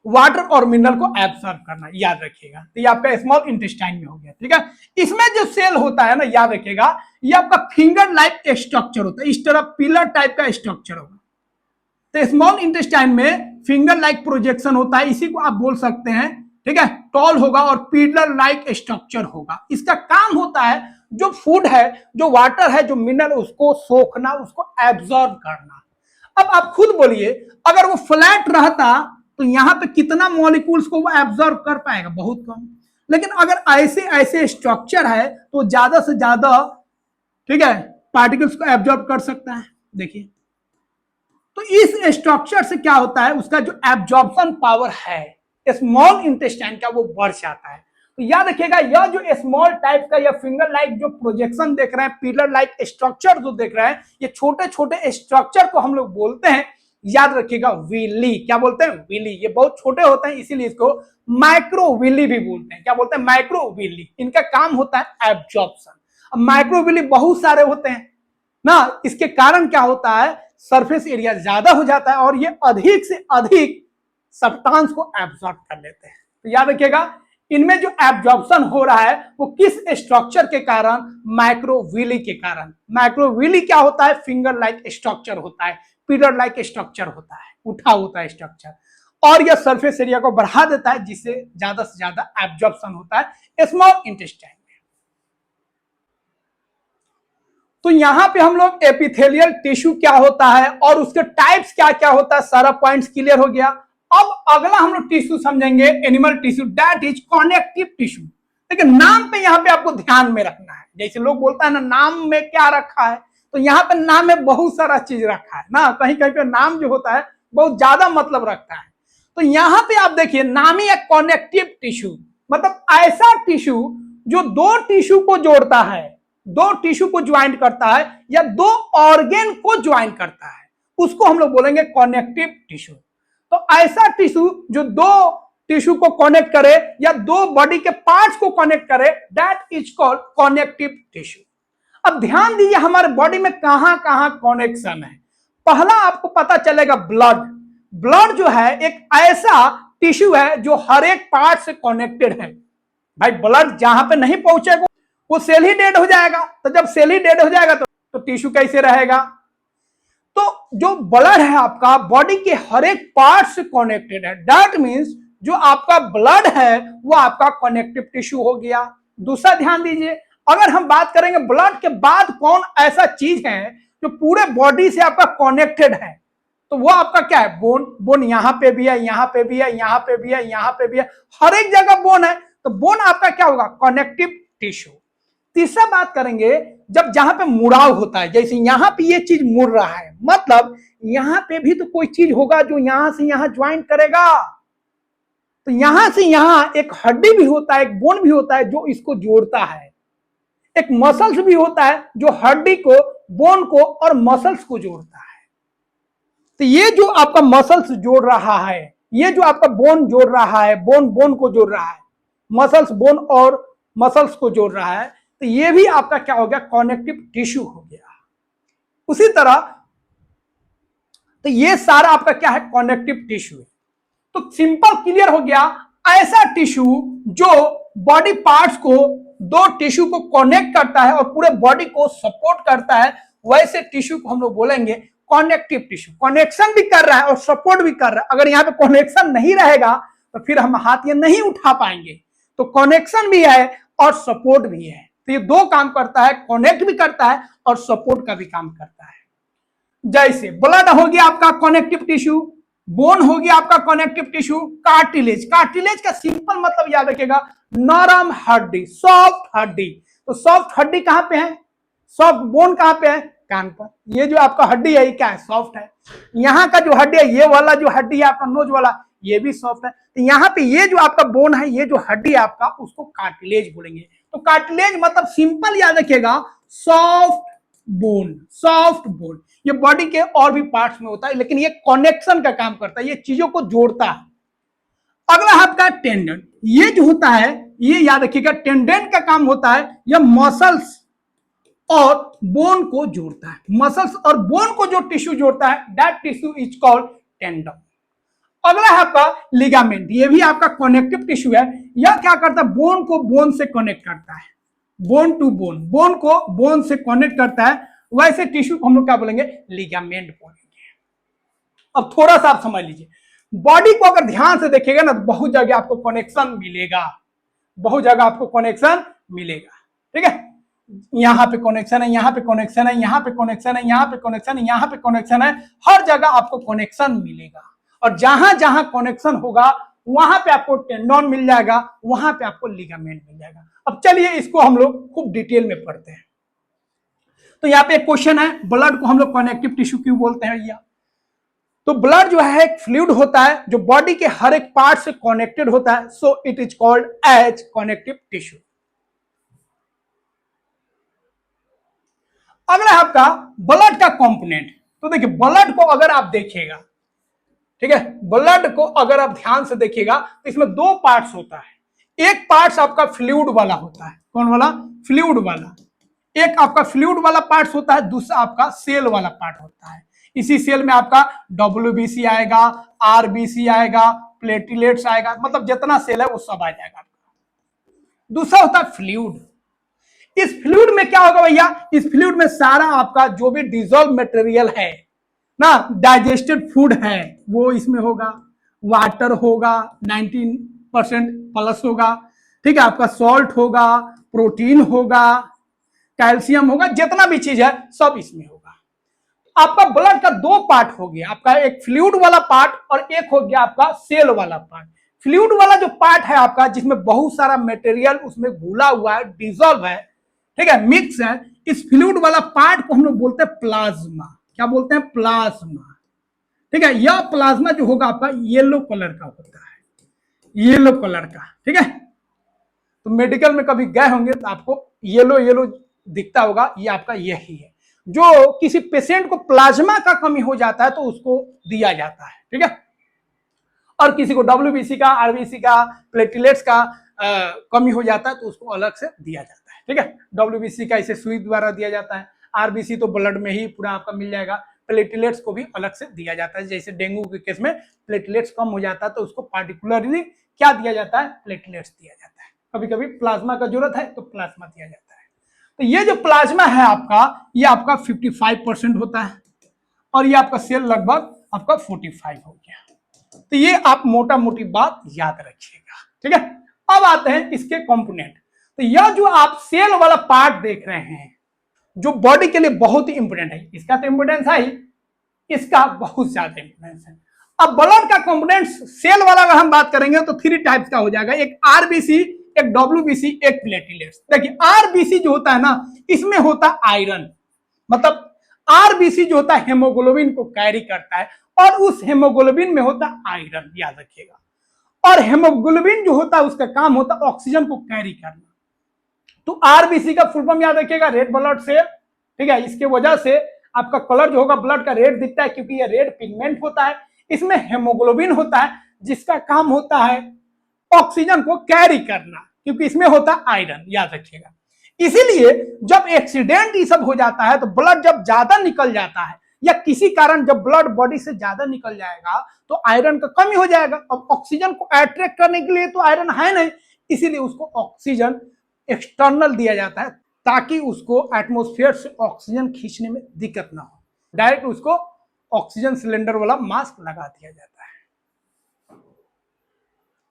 वाटर और मिनरल को एब्सॉर्ब करना। याद रखिएगा, तो ये आपका स्मॉल इंटेस्टाइन में हो गया। ठीक है, इसमें जो सेल होता है ना, याद रखिएगा, ये आपका फिंगर लाइक स्ट्रक्चर होता है। इस तरह पिलर टाइप का स्ट्रक्चर होगा। तो स्मॉल इंटेस्टाइन में फिंगर लाइक प्रोजेक्शन होता है, इसी को आप बोल सकते हैं। ठीक है, टॉल होगा और पिलर लाइक स्ट्रक्चर होगा। इसका काम होता है जो फूड है, जो वाटर है, जो मिनरल, उसको सोखना, उसको एब्सॉर्ब करना। अब आप खुद बोलिए, अगर वो फ्लैट रहता तो यहां पे कितना मॉलिक्यूल्स को वो एब्सॉर्ब कर पाएगा? बहुत कम। लेकिन अगर ऐसे ऐसे स्ट्रक्चर है तो ज्यादा से ज्यादा, ठीक है, पार्टिकल्स को एब्सॉर्ब कर सकता है। देखिए, तो इस स्ट्रक्चर से क्या होता है? उसका जो एब्जॉर्प्शन पावर है स्मॉल इंटेस्टाइन का, वो बढ़ जाता है। तो याद रखिएगा, यह जो स्मॉल टाइप का या फिंगर लाइक जो प्रोजेक्शन देख रहे हैं, पिलर लाइक स्ट्रक्चर जो देख रहे हैं, ये छोटे छोटे स्ट्रक्चर को हम लोग बोलते हैं, याद रखिएगा, विली। क्या बोलते हैं? विली। ये बहुत छोटे होते हैं, इसीलिए इसको माइक्रोविली भी बोलते हैं। क्या बोलते हैं? माइक्रोविली। इनका काम होता है एब्जॉर्प्शन। अब माइक्रोविली बहुत सारे होते हैं ना, इसके कारण क्या होता है? सरफेस एरिया ज्यादा हो जाता है और ये अधिक से अधिक सब्सटेंस को एब्जॉर्ब कर लेते हैं। तो याद रखिएगा, इनमें जो एब्जॉर्प्शन हो रहा है वो किस स्ट्रक्चर के कारण? माइक्रोविली के कारण। माइक्रोविली क्या होता है? फिंगर लाइक स्ट्रक्चर होता है, पिलर लाइक स्ट्रक्चर होता है, उठा होता है स्ट्रक्चर, और यह सरफेस एरिया को बढ़ा देता है, जिससे ज्यादा से ज्यादा एब्जॉर्प्शन होता है स्मॉल इंटेस्टाइन में। तो यहां पे हम लोग एपिथेलियल टिश्यू क्या होता है और उसके टाइप्स क्या क्या होता है, सारा पॉइंट्स क्लियर हो गया। अब अगला हम लोग टिश्यू समझेंगे, animal tissue, that is connective tissue. लेकिन नाम पे यहां पे आपको ध्यान में रखना है। जैसे लोग बोलता है ना, नाम में क्या रखा है, तो यहाँ पे नाम में बहुत सारा चीज रखा है ना। कहीं कहीं पे नाम जो होता है बहुत ज्यादा मतलब रखता है। तो यहाँ पे आप देखिए, नाम ही है कनेक्टिव टिश्यू, मतलब ऐसा टिश्यू जो दो टिश्यू को जोड़ता है, दो टिश्यू को ज्वाइन करता है या दो ऑर्गेन को ज्वाइन करता है, उसको हम लोग बोलेंगे कनेक्टिव टिश्यू। तो ऐसा टिश्यू जो दो टिश्यू को कनेक्ट करे या दो बॉडी के पार्ट्स को कनेक्ट करे, that is called connective tissue. अब ध्यान दीजिए, हमारे बॉडी में कहां कहां कनेक्शन है। पहला आपको पता चलेगा ब्लड। ब्लड जो है एक ऐसा टिश्यू है जो हर एक पार्ट से कनेक्टेड है। भाई, ब्लड जहां पे नहीं पहुंचेगा वो सेल ही डेड हो जाएगा। तो जब सेल ही डेड हो जाएगा तो टिश्यू कैसे रहेगा? तो जो ब्लड है आपका बॉडी के हर एक पार्ट से कनेक्टेड है। दैट मीन्स जो आपका ब्लड है वो आपका कनेक्टिव टिश्यू हो गया। दूसरा ध्यान दीजिए, अगर हम बात करेंगे ब्लड के बाद कौन ऐसा चीज है जो पूरे बॉडी से आपका कनेक्टेड है, तो वो आपका क्या है? बोन। बोन यहाँ पे भी है, यहाँ पे भी है, यहाँ पे भी है, यहाँ पे भी है, हर एक जगह बोन है। तो बोन आपका क्या होगा? Connective tissue. तीसरा बात करेंगे, जब जहां पे मुड़ाव होता है, जैसे यहां पे ये चीज मुड़ रहा है, मतलब यहां पे भी तो कोई चीज होगा जो यहां से यहां ज्वाइन करेगा। तो यहां से यहां एक हड्डी भी होता है, एक बोन भी होता है जो इसको जोड़ता है, एक मसल्स भी होता है जो हड्डी को, बोन को और मसल्स को जोड़ता है। तो ये जो आपका मसल्स जोड़ रहा है, ये जो आपका बोन जोड़ रहा है, बोन बोन को जोड़ रहा है, मसल्स बोन और मसल्स को जोड़ रहा है, तो ये भी आपका क्या हो गया, कनेक्टिव टिश्यू हो गया। उसी तरह तो ये सारा आपका क्या है, कनेक्टिव टिश्यू। तो सिंपल क्लियर हो गया, ऐसा टिश्यू जो बॉडी पार्ट्स को, दो टिश्यू को कनेक्ट करता है और पूरे बॉडी को सपोर्ट करता है, वैसे टिश्यू को हम लोग बोलेंगे कनेक्टिव टिश्यू। कनेक्शन भी कर रहा है और सपोर्ट भी कर रहा है। अगर यहाँ पे कनेक्शन नहीं रहेगा तो फिर हम हाथ ये नहीं उठा पाएंगे। तो कनेक्शन भी है और सपोर्ट भी है, तो ये दो काम करता है, कनेक्ट भी करता है और सपोर्ट का भी काम करता है। जैसे ब्लड हो गया आपका कनेक्टिव टिश्यू, बोन हो गया आपका कनेक्टिव टिश्यू, कार्टिलेज, कार्टिलेज का सिंपल मतलब याद रखिएगा, नरम हड्डी, सॉफ्ट हड्डी। तो सॉफ्ट हड्डी कहां पे है, सॉफ्ट बोन कहां पे है, कान पर। ये जो आपका हड्डी है ये क्या है, सॉफ्ट है। यहाँ का जो हड्डी है, ये वाला जो हड्डी है आपका नोज वाला, ये भी सॉफ्ट है। तो यहाँ पे ये जो आपका बोन है, ये जो हड्डी है आपका, उसको कार्टिलेज बोलेंगे। तो कार्टिलेज मतलब सिंपल याद रखिएगा, सॉफ्ट बोन, सॉफ्ट बोन। ये बॉडी के और भी पार्ट्स में होता है, लेकिन ये कनेक्शन का काम करता है, ये चीजों को जोड़ता है। अगला आपका टेंडन, ये जो होता है, ये याद रखिएगा, टेंडन का काम होता है, यह मसल्स और बोन को जोड़ता है। मसल्स और बोन को जो टिश्यू जोड़ता है, that tissue is called tendon. अगला है आपका लिगामेंट, ये भी आपका कनेक्टिव टिश्यू है। यह क्या करता है, बोन को बोन से कनेक्ट करता है, बोन टू बोन, बोन को बोन से कनेक्ट करता है। वैसे टिश्यू को हम लोग क्या बोलेंगे, लिगामेंट बोलेंगे। अब थोड़ा सा आप समझ लीजिए, बॉडी को अगर ध्यान से देखिएगा ना, तो बहुत जगह आपको कनेक्शन मिलेगा, बहुत जगह आपको कनेक्शन मिलेगा। ठीक है, यहां पे कनेक्शन है, यहां पे कनेक्शन है, यहां पे कनेक्शन है, यहां पे कनेक्शन है, यहां पे कनेक्शन है, हर जगह आपको कनेक्शन मिलेगा। और जहां जहां कनेक्शन होगा वहां पे आपको टेंडन मिल जाएगा, वहां पे आपको लिगामेंट मिल जाएगा। अब चलिए इसको हम लोग खूब डिटेल में पढ़ते हैं। तो यहाँ पे एक क्वेश्चन है, ब्लड को हम लोग कनेक्टिव टिश्यू क्यों बोलते हैं भैया? तो ब्लड जो है एक फ्लूइड होता है जो बॉडी के हर एक पार्ट से कनेक्टेड होता है, so it is called as connective tissue. अगला है आपका ब्लड का कंपोनेंट। तो देखिए, ब्लड को अगर आप देखिएगा, ठीक है, ब्लड को अगर आप ध्यान से देखिएगा तो इसमें दो पार्ट्स होता है। एक पार्ट्स आपका फ्लूइड वाला होता है, कौन वाला, फ्लूइड वाला। एक आपका फ्लूइड वाला पार्ट्स होता है, दूसरा आपका सेल वाला पार्ट होता है। इसी सेल में आपका WBC आएगा, RBC आएगा, प्लेटलेट्स आएगा, मतलब जितना सेल है वो सब आ जाएगा आपका। दूसरा होता है फ्लूइड। इस फ्लूइड में क्या होगा भैया, इस फ्लूइड में सारा आपका जो भी डिजोल्व मटेरियल है ना, डाइजेस्टेड फूड है, वो इसमें होगा, वाटर होगा 19% प्लस होगा, ठीक है, आपका सॉल्ट होगा, प्रोटीन होगा, कैल्शियम होगा, जितना भी चीज है सब इसमें होगा। आपका ब्लड का दो पार्ट हो गया, आपका एक फ्लूइड वाला पार्ट और एक हो गया आपका सेल वाला पार्ट। फ्लूइड वाला जो पार्ट है आपका, जिसमें बहुत सारा मटेरियल उसमें घुला हुआ है, डिजोल्व है, ठीक है, मिक्स है, इस फ्लूइड वाला पार्ट को हम लोग बोलते हैं प्लाज्मा। क्या बोलते हैं, प्लाज्मा। ठीक है, यह प्लाज्मा जो होगा आपका येलो कलर का होता है, येलो कलर का। ठीक है, तो मेडिकल में कभी गए होंगे तो आपको येलो येलो दिखता होगा, ये आपका यही है। जो किसी पेशेंट को प्लाज्मा का कमी हो जाता है तो उसको दिया जाता है। ठीक है, और किसी को WBC का, RBC का, प्लेटलेट्स का कमी हो जाता है तो उसको अलग से दिया जाता है। ठीक है, WBC का इसे सुई द्वारा दिया जाता है, RBC तो ब्लड में ही पूरा आपका मिल जाएगा, प्लेटलेट्स को भी अलग से दिया जाता है। जैसे डेंगू के केस में प्लेटलेट्स कम हो जाता है तो उसको पार्टिकुलरली क्या दिया जाता है, प्लेटलेट्स दिया जाता है। कभी कभी प्लाज्मा का जरूरत है तो प्लाज्मा दिया जाता है। तो ये जो प्लाज्मा है आपका, ये आपका 55% होता है और ये आपका सेल लगभग आपका 45 हो गया। तो ये आप मोटा मोटी बात याद रखिएगा। ठीक है, अब आते हैं इसके कंपोनेंट। तो यह जो आप सेल वाला पार्ट देख रहे हैं, जो बॉडी के लिए बहुत ही इंपोर्टेंट है, इसका तो इंपोर्टेंस है ही, इसका बहुत ज्यादा इंपोर्टेंस है। अब ब्लड का कंपोनेंट सेल वाला अगर हम बात करेंगे तो 3 टाइप्स का हो जाएगा, एक RBC, एक WBC, एक प्लेटलेट्स। देखिए RBC जो होता है ना, इसमें होता है आयरन, मतलब आरबीसी जो होता है हेमोग्लोबिन को कैरी करता है और उस हेमोग्लोबिन में होता है आयरन, याद रखिएगा। और हेमोग्लोबिन जो होता है उसका काम होता है ऑक्सीजन को कैरी करना। तो आरबीसी का फुल फॉर्म याद रखिएगा, रेड ब्लड सेल, ठीक है। इसके वजह से आपका कलर जो होगा ब्लड का रेड दिखता है, क्योंकि ये रेड पिगमेंट होता है। इसमें हेमोग्लोबिन होता है जिसका काम होता है ऑक्सीजन को कैरी करना, क्योंकि इसमें होता है आयरन, याद रखिएगा। इसीलिए जब एक्सीडेंट ये सब हो जाता है तो ब्लड जब ज्यादा निकल जाता है या किसी कारण जब ब्लड बॉडी से ज्यादा निकल जाएगा तो आयरन का कमी हो जाएगा। अब ऑक्सीजन को अट्रैक्ट करने के लिए तो आयरन है नहीं, इसीलिए उसको ऑक्सीजन एक्सटर्नल दिया जाता है ताकि उसको एटमॉस्फेयर से ऑक्सीजन खींचने में दिक्कत ना हो। डायरेक्ट उसको ऑक्सीजन सिलेंडर वाला मास्क लगा दिया जाता है,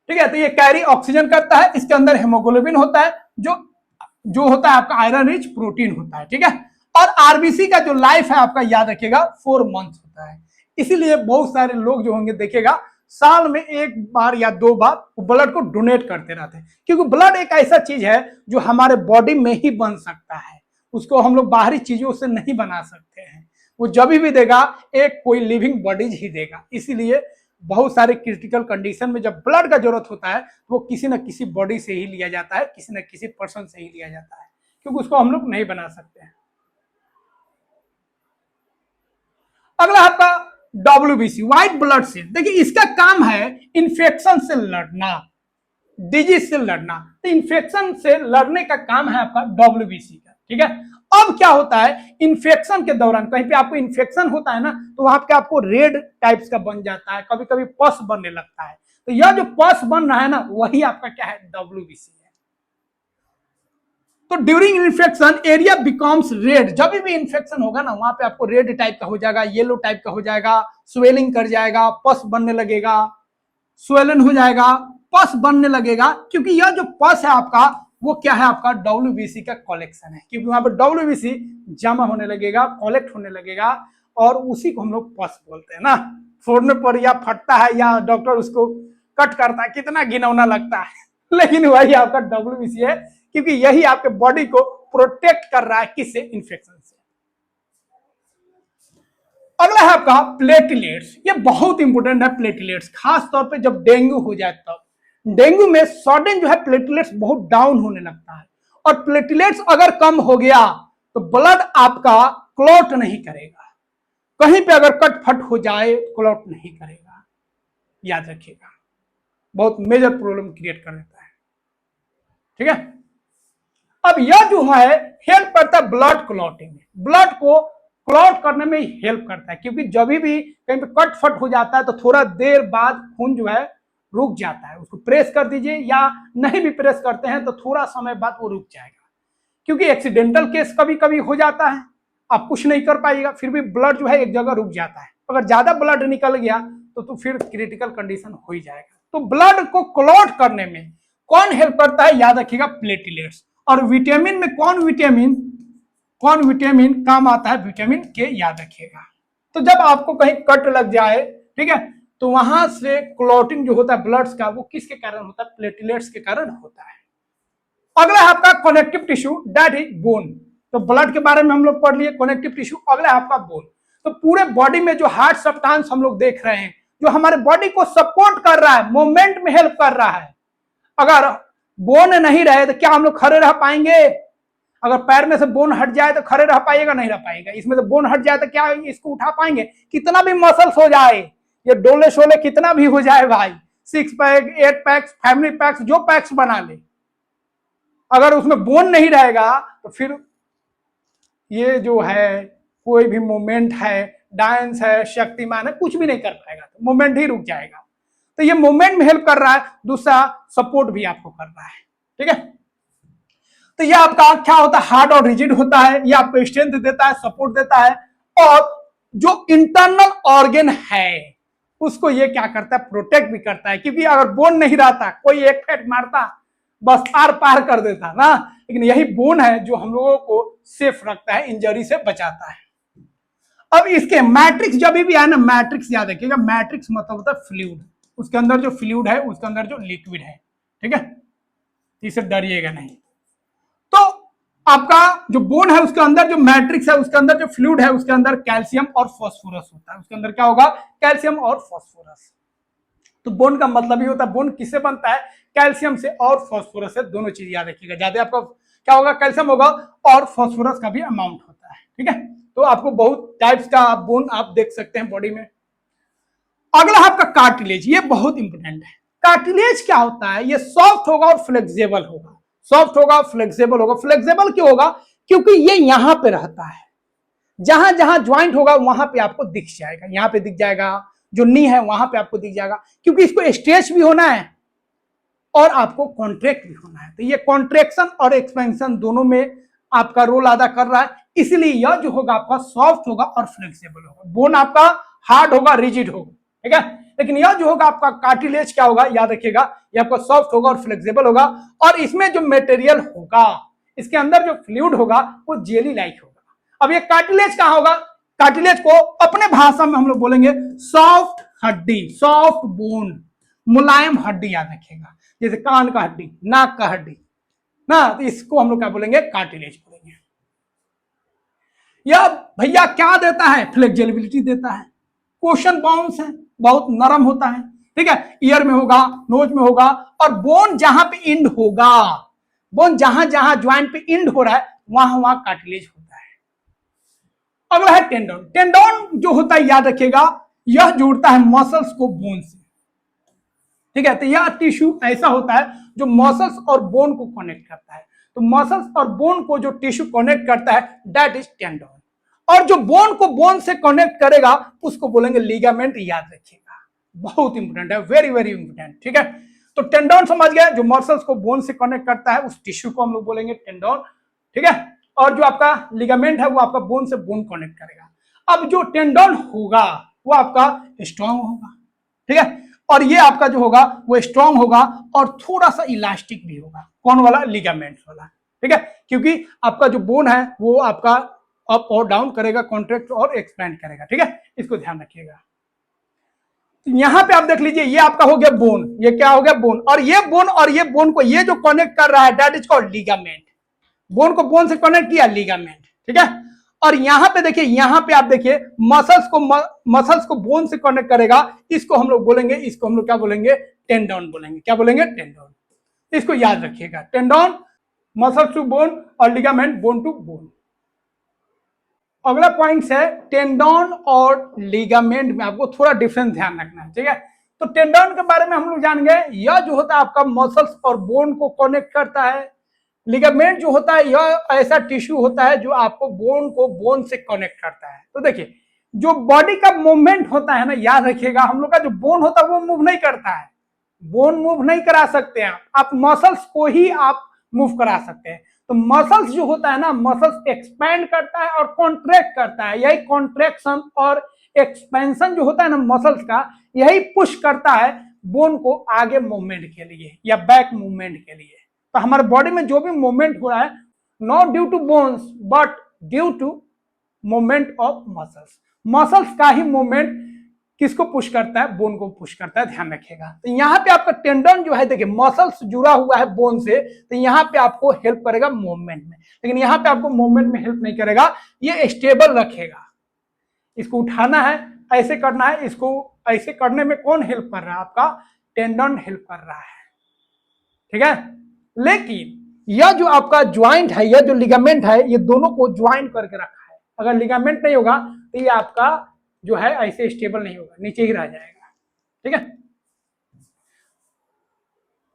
ठीक है। तो ये कैरी ऑक्सीजन करता है। इसके अंदर हेमोग्लोबिन होता है जो होता है आपका आयरन रिच प्रोटीन होता है, ठीक है। और आरबीसी का जो लाइफ है आपका याद रखिएगा 4 मंथ्स होता है। इसीलिए बहुत सारे लोग जो होंगे देखिएगा साल में 1 बार या 2 बार ब्लड को डोनेट करते रहते हैं, क्योंकि ब्लड एक ऐसा चीज है जो हमारे बॉडी में ही बन सकता है, उसको हम लोग बाहरी चीजों से नहीं बना सकते हैं। वो जब भी देगा एक कोई लिविंग बॉडीज ही देगा। इसीलिए बहुत सारे क्रिटिकल कंडीशन में जब ब्लड का जरूरत होता है तो वो किसी न किसी बॉडी से ही लिया जाता है, किसी न किसी पर्सन से ही लिया जाता है, क्योंकि उसको हम लोग नहीं बना सकते हैं। अगला आपका डब्ल्यूबीसी, व्हाइट ब्लड सेल। देखिए इसका काम है इन्फेक्शन से लड़ना, डिजीज से लड़ना। तो इन्फेक्शन से लड़ने का काम है आपका डब्ल्यूबीसी का, ठीक है। अब क्या होता है, इन्फेक्शन के दौरान कहीं पे आपको इन्फेक्शन होता है ना, तो वहां पे आपको रेड टाइप्स का बन जाता है, कभी कभी पस बनने लगता है। तो यह जो पस बन रहा है ना, वही आपका क्या है, डब्ल्यूबीसी है। तो during infection area becomes red. जब भी इन्फेक्शन होगा ना, वहां पे आपको रेड टाइप का हो जाएगा, येलो टाइप का हो जाएगा, स्वेलिंग कर जाएगा, पस बनने लगेगा, स्वेलन हो जाएगा, पस बनने लगेगा। क्योंकि यह जो पस है आपका वो क्या है, आपका डब्ल्यूबीसी का कलेक्शन है, क्योंकि वहां पर डब्ल्यूबीसी जमा होने लगेगा, कलेक्ट होने लगेगा, और उसी को हम लोग पस बोलते हैं ना। फोड़ने पर या फटता है या डॉक्टर उसको कट करता है, कितना घिनौना लगता है, लेकिन वही आपका डब्ल्यूबीसी है, क्योंकि यही आपके बॉडी को प्रोटेक्ट कर रहा है किससे, इन्फेक्शन से। अगला है आपका प्लेटलेट्स। ये बहुत इंपॉर्टेंट है प्लेटलेट्स, खास तौर पे जब डेंगू हो जाए तब। डेंगू में सडन जो है प्लेटलेट्स बहुत डाउन होने लगता है, और प्लेटलेट्स अगर कम हो गया तो ब्लड आपका क्लॉट नहीं करेगा, कहीं पे अगर कट फट हो जाए क्लॉट नहीं करेगा, याद रखिएगा। बहुत मेजर प्रॉब्लम क्रिएट कर देता है, ठीक है। अब यह जो है हेल्प करता है ब्लड क्लॉटिंग में, ब्लड को क्लॉट करने में हेल्प करता है, क्योंकि जब भी कहीं पे कट फट हो जाता है तो थोड़ा देर बाद खून जो है रुक जाता है। उसको प्रेस कर दीजिए, या नहीं भी प्रेस करते हैं तो थोड़ा समय बाद वो रुक जाएगा, क्योंकि एक्सीडेंटल केस कभी कभी हो जाता है, आप कुछ नहीं कर पाइएगा, फिर भी ब्लड जो है एक जगह रुक जाता है। अगर ज्यादा ब्लड निकल गया तो फिर क्रिटिकल कंडीशन हो ही जाएगा। तो ब्लड को क्लॉट करने में कौन हेल्प करता है, याद रखिएगा प्लेटलेट्स। और विटामिन में कौन विटामिन काम आता है, विटामिन के, याद रखिएगा। तो जब आपको कहीं कट लग जाए, ठीक है, तो वहां से क्लॉटिंग जो होता है ब्लड्स का, वो किसके कारण होता है, प्लेटलेट्स के कारण होता है। अगला है आपका connective tissue, that is bone. तो ब्लड के बारे में हम लोग पढ़ लिए, कनेक्टिव टिश्यू। अगला है आपका बोन। तो पूरे बॉडी में जो हार्ट सब्सटेंस हम लोग देख रहे हैं, जो हमारे बॉडी को सपोर्ट कर रहा है, मूवमेंट में हेल्प कर रहा है, अगर बोन नहीं रहे तो क्या हम लोग खड़े रह पाएंगे? अगर पैर में से बोन हट जाए तो खड़े रह पाइएगा, नहीं रह पाएगा। इसमें से बोन हट जाए तो क्या इसको उठा पाएंगे? कितना भी मसल्स हो जाए, ये डोले शोले कितना भी हो जाए भाई, 6 पैक 8 पैक्स फैमिली पैक्स जो पैक्स बना ले, अगर उसमें बोन नहीं रहेगा तो फिर ये जो है कोई भी मूवमेंट है, डांस है, शक्तिमान है, कुछ भी नहीं कर पाएगा, तो मूवमेंट ही रुक जाएगा। तो ये मूवमेंट में हेल्प कर रहा है, दूसरा सपोर्ट भी आपको कर रहा है, ठीक है। तो ये आपका क्या होता है, हार्ड और रिजिड होता है, ये आपको स्ट्रेंथ देता है, सपोर्ट देता है, और जो इंटरनल ऑर्गन है उसको ये क्या करता है, प्रोटेक्ट भी करता है। क्योंकि अगर बोन नहीं रहता, कोई एक फेट मारता बस आर पार कर देता ना, लेकिन यही बोन है जो हम लोगों को सेफ रखता है, इंजरी से बचाता है। अब इसके मैट्रिक्स जब भी आए ना, मैट्रिक्स याद रखिएगा, मैट्रिक्स मतलब होता है फ्लूइड, उसके अंदर जो फ्लूइड है, उसके अंदर जो लिक्विड है, ठीक है, इसे डरिएगा नहीं। तो आपका जो बोन है उसके अंदर जो मैट्रिक्स है, उसके अंदर जो फ्लूइड है, उसके अंदर कैल्शियम और फास्फोरस होता है। उसके अंदर क्या होगा? कैल्शियम और फास्फोरस। तो बोन का मतलब ही होता है, बोन किससे बनता है? कैल्शियम से और फास्फोरस से। दोनों चीज याद रखिएगा। ज्यादा आपका क्या होगा? कैल्शियम होगा और फास्फोरस का भी अमाउंट होता है। ठीक है, तो आपको बहुत टाइप्स का बोन आप देख सकते हैं बॉडी में। अगला आपका कार्टिलेज, ये बहुत इंपॉर्टेंट है। कार्टिलेज क्या होता है? ये सॉफ्ट होगा और फ्लेक्सिबल होगा। सॉफ्ट होगा, फ्लेक्सिबल होगा। फ्लेक्सिबल क्यों होगा? क्योंकि ये यहां पे रहता है, जहां जहां ज्वाइंट होगा वहां पे आपको दिख जाएगा। यहां पे दिख जाएगा, जो नी है वहां पे आपको दिख जाएगा, क्योंकि इसको स्ट्रेच भी होना है और आपको कॉन्ट्रैक्ट भी होना है। तो ये कॉन्ट्रैक्शन और एक्सपेंशन दोनों में आपका रोल अदा कर रहा है। इसलिए यह जो होगा आपका सॉफ्ट होगा और फ्लेक्सिबल होगा। बोन आपका हार्ड होगा, रिजिड होगा। ठीक है, लेकिन यह जो होगा आपका कार्टिलेज क्या होगा? याद रखिएगा, यह आपका सॉफ्ट होगा और फ्लेक्सिबल होगा। और इसमें जो मटेरियल होगा, इसके अंदर जो फ्लूइड होगा वो जेली लाइक होगा। अब ये कार्टिलेज कहां होगा? कार्टिलेज को अपने भाषा में हम लोग बोलेंगे सॉफ्ट हड्डी, सॉफ्ट बोन, मुलायम हड्डी। याद रखिएगा, जैसे कान का हड्डी, नाक का हड्डी ना, तो इसको हम लोग क्या बोलेंगे? कार्टिलेज बोलेंगे। यह भैया क्या देता है? फ्लेक्सिबिलिटी देता है। क्वेश्चन बाउंस है, बहुत नरम होता है। ठीक है, ईयर में होगा, नोज में होगा, और बोन जहां पे इंड होगा, बोन जहां जहां ज्वाइंट पे इंड हो रहा है वहां वहां कार्टिलेज होता है। अगला है टेंडन। टेंडन जो होता है, याद रखिएगा, यह जोड़ता है मसल्स को बोन से। ठीक है, तो यह टिश्यू ऐसा होता है जो मसल्स और बोन को कनेक्ट करता है। तो मसल्स और बोन को जो टिश्यू कनेक्ट करता है, दैट इज टेंडन। और जो बोन को बोन से कनेक्ट करेगा उसको बोलेंगे लिगामेंट। याद रखिएगा, बहुत इंपॉर्टेंट है, वेरी वेरी इंपॉर्टेंट। ठीक है, तो टेंडन समझ गए, जो मसल्स को बोन से कनेक्ट करता है उस टिश्यू को हम लोग बोलेंगे टेंडन। ठीक है, और जो आपका लिगामेंट है वो आपका बोन से बोन कनेक्ट करेगा। अब जो टेंडन होगा वो आपका स्ट्रांग होगा। ठीक है, और ये आपका जो होगा वो स्ट्रांग होगा और थोड़ा सा इलास्टिक भी होगा। कौन वाला? लिगामेंट वाला। ठीक है, क्योंकि आपका जो बोन है वो आपका अप और डाउन करेगा, कॉन्ट्रैक्ट और एक्सपैंड करेगा। ठीक है, इसको ध्यान रखिएगा। यहां पे आप देख लीजिए, ये आपका हो गया बोन, ये क्या हो गया? बोन। और ये बोन और ये बोन को ये जो कनेक्ट कर रहा है, that is called ligament. Bone को बोन से कनेक्ट किया, लिगामेंट। ठीक है, और यहां पे देखिए, यहां पे आप देखिए मसल्स को बोन से कनेक्ट करेगा, इसको हम लोग बोलेंगे, इसको हम लोग क्या बोलेंगे? टेंडन बोलेंगे। क्या बोलेंगे? टेंडन। इसको याद रखिएगा, टेंडन, मसल्स टू बोन, और लिगामेंट बोन टू बोन। अगला पॉइंट है टेंडन और लिगामेंट में आपको थोड़ा डिफरेंस ध्यान रखना है। ठीक है, तो टेंडन के बारे में हम लोग जान गए, यह जो होता है आपका मसल्स और बोन को कनेक्ट करता है। लिगामेंट जो होता है यह ऐसा टिश्यू होता है जो आपको बोन को बोन से कनेक्ट करता है। तो देखिए, जो बॉडी का मूवमेंट होता है ना, याद रखिएगा, हम लोग का जो बोन होता है वो मूव नहीं करता है। बोन मूव नहीं करा सकते हैं आप मसल्स को ही आप मूव करा सकते हैं। तो मसल्स जो होता है ना, मसल्स एक्सपैंड करता है और कॉन्ट्रैक्ट करता है। यही कॉन्ट्रैक्शन और एक्सपेंशन जो होता है ना मसल्स का, यही पुश करता है बोन को आगे मूवमेंट के लिए या बैक मूवमेंट के लिए। तो हमारे बॉडी में जो भी मूवमेंट हो रहा है, not due to bones but due to movement of muscles. Muscles का ही मूवमेंट किसको पुश करता है? बोन को पुश करता है। ध्यान रखिएगा। तो यहाँ पे आपका टेंडन जो है, देखिए मसल्स जुड़ा हुआ है बोन से, तो यहाँ पे आपको हेल्प करेगा मूवमेंट में, लेकिन यहाँ पे आपको मूवमेंट में हेल्प नहीं करेगा, ये स्टेबल रखेगा। इसको उठाना है, ऐसे करना है, इसको ऐसे करने में कौन हेल्प कर रहा है? आपका टेंडन हेल्प कर रहा है। ठीक है, लेकिन यह जो आपका ज्वाइंट है, यह जो लिगामेंट है, ये दोनों को ज्वाइंट करके रखा है। अगर लिगामेंट नहीं होगा तो ये आपका जो है ऐसे स्टेबल नहीं होगा, नीचे ही रह जाएगा। ठीक है,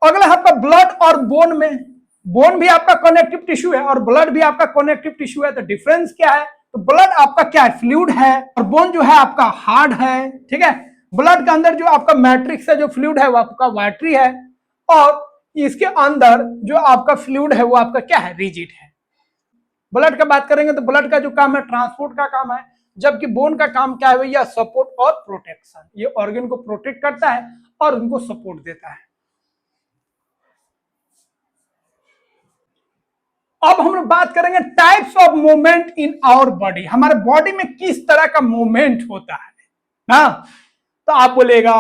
अगला आपका ब्लड और बोन में, बोन भी आपका कनेक्टिव टिश्यू है और ब्लड भी आपका कनेक्टिव टिश्यू है। तो डिफरेंस क्या है? तो ब्लड आपका क्या है? फ्लूइड है, और बोन जो है आपका हार्ड है। ठीक है, ब्लड के अंदर जो आपका मैट्रिक्स है, जो फ्लूइड है वो आपका वाटरी है, और इसके अंदर जो आपका फ्लूइड है वो आपका क्या है? रिजिड है। ब्लड का बात करेंगे तो ब्लड का जो काम है ट्रांसपोर्ट का काम है, जबकि बोन का काम क्या है भैया? सपोर्ट और प्रोटेक्शन। ये ऑर्गन को प्रोटेक्ट करता है और उनको सपोर्ट देता है। अब हम लोग बात करेंगे types of movement in our body. हमारे बॉडी में किस तरह का मूवमेंट होता है ना? तो आप बोलेगा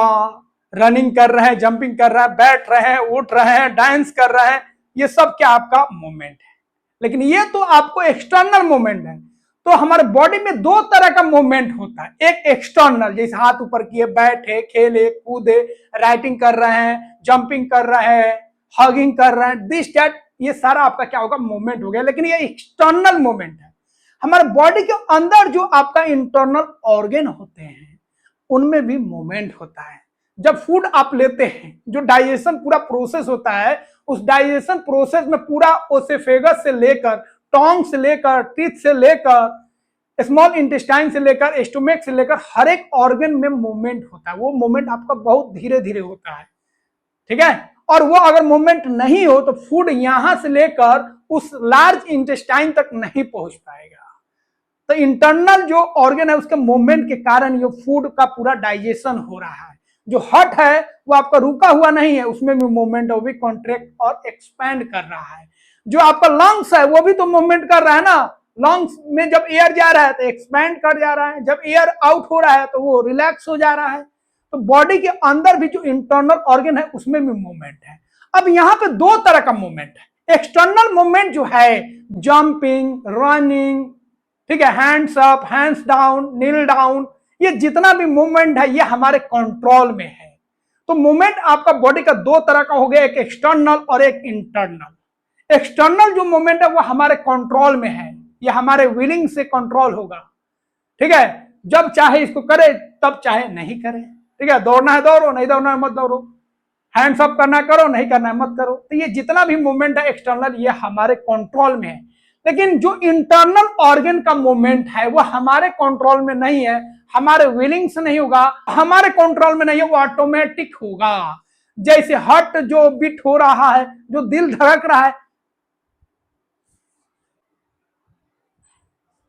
रनिंग कर रहे हैं, जंपिंग कर रहे हैं, बैठ रहे हैं, उठ रहे हैं, डांस कर रहे हैं, ये सब क्या आपका मूवमेंट है। लेकिन ये तो आपको एक्सटर्नल मूवमेंट है। तो हमारे बॉडी में दो तरह का मूवमेंट होता है, एक एक्सटर्नल जैसे हाथ ऊपर किए, बैठे, खेले, कूदे, राइटिंग कर रहे हैं, जंपिंग कर रहे हैं, हगिंग कर रहे हैं, दिस दैट, ये सारा आपका क्या होगा, मूवमेंट हो गया। लेकिन ये एक्सटर्नल मूवमेंट है। हमारे बॉडी के अंदर जो आपका इंटरनल ऑर्गन होते हैं उनमें भी मूवमेंट होता है। जब फूड आप लेते हैं, जो डाइजेशन पूरा प्रोसेस होता है, उस डाइजेशन प्रोसेस में पूरा ओसेफेगस से लेकर, टोंग से लेकर, टीथ से लेकर, स्मॉल इंटेस्टाइन से लेकर, स्टोमक से लेकर हर एक ऑर्गन में मूवमेंट होता है। वो मूवमेंट आपका बहुत धीरे धीरे होता है, ठीक है। और वो अगर मूवमेंट नहीं हो तो फूड यहां से लेकर उस लार्ज इंटेस्टाइन तक नहीं पहुंच पाएगा। तो इंटरनल जो ऑर्गन है उसके मूवमेंट के कारण ये फूड का पूरा डाइजेशन हो रहा है। जो हार्ट है वो आपका रुका हुआ नहीं है, उसमें भी मूवमेंट वो भी कॉन्ट्रैक्ट और एक्सपैंड कर रहा है। जो आपका लंग्स है वो भी तो मूवमेंट कर रहा है ना। लंग्स में जब एयर जा रहा है तो एक्सपैंड कर जा रहा है, जब एयर आउट हो रहा है तो वो रिलैक्स हो जा रहा है। तो बॉडी के अंदर भी जो इंटरनल ऑर्गन है उसमें भी मूवमेंट है। अब यहाँ पे दो तरह का मूवमेंट है। एक्सटर्नल मूवमेंट जो है, जंपिंग, रनिंग, ठीक है, हैंड्स अप, हैंड्स डाउन, नील डाउन, ये जितना भी मूवमेंट है ये हमारे कंट्रोल में है। तो मूवमेंट आपका बॉडी का दो तरह का हो गया, एक एक्सटर्नल और एक इंटरनल। एक्सटर्नल जो मूवमेंट है वो हमारे कंट्रोल में है, ये हमारे विलिंग से कंट्रोल होगा, ठीक है। जब चाहे इसको करे, तब चाहे नहीं करे, ठीक है। दौड़ना है दौड़ो, नहीं दौड़ना है मत दौड़ो, हैंड्स अप करना करो, नहीं करना है मत करो। तो ये जितना भी मूवमेंट है एक्सटर्नल, ये हमारे कंट्रोल में है। लेकिन जो इंटरनल ऑर्गन का मूवमेंट है वो हमारे कंट्रोल में नहीं है, हमारे विलिंग से नहीं होगा, हमारे कंट्रोल में नहीं है, वो ऑटोमेटिक होगा। जैसे हार्ट जो बीट हो रहा है, जो दिल धड़क रहा है,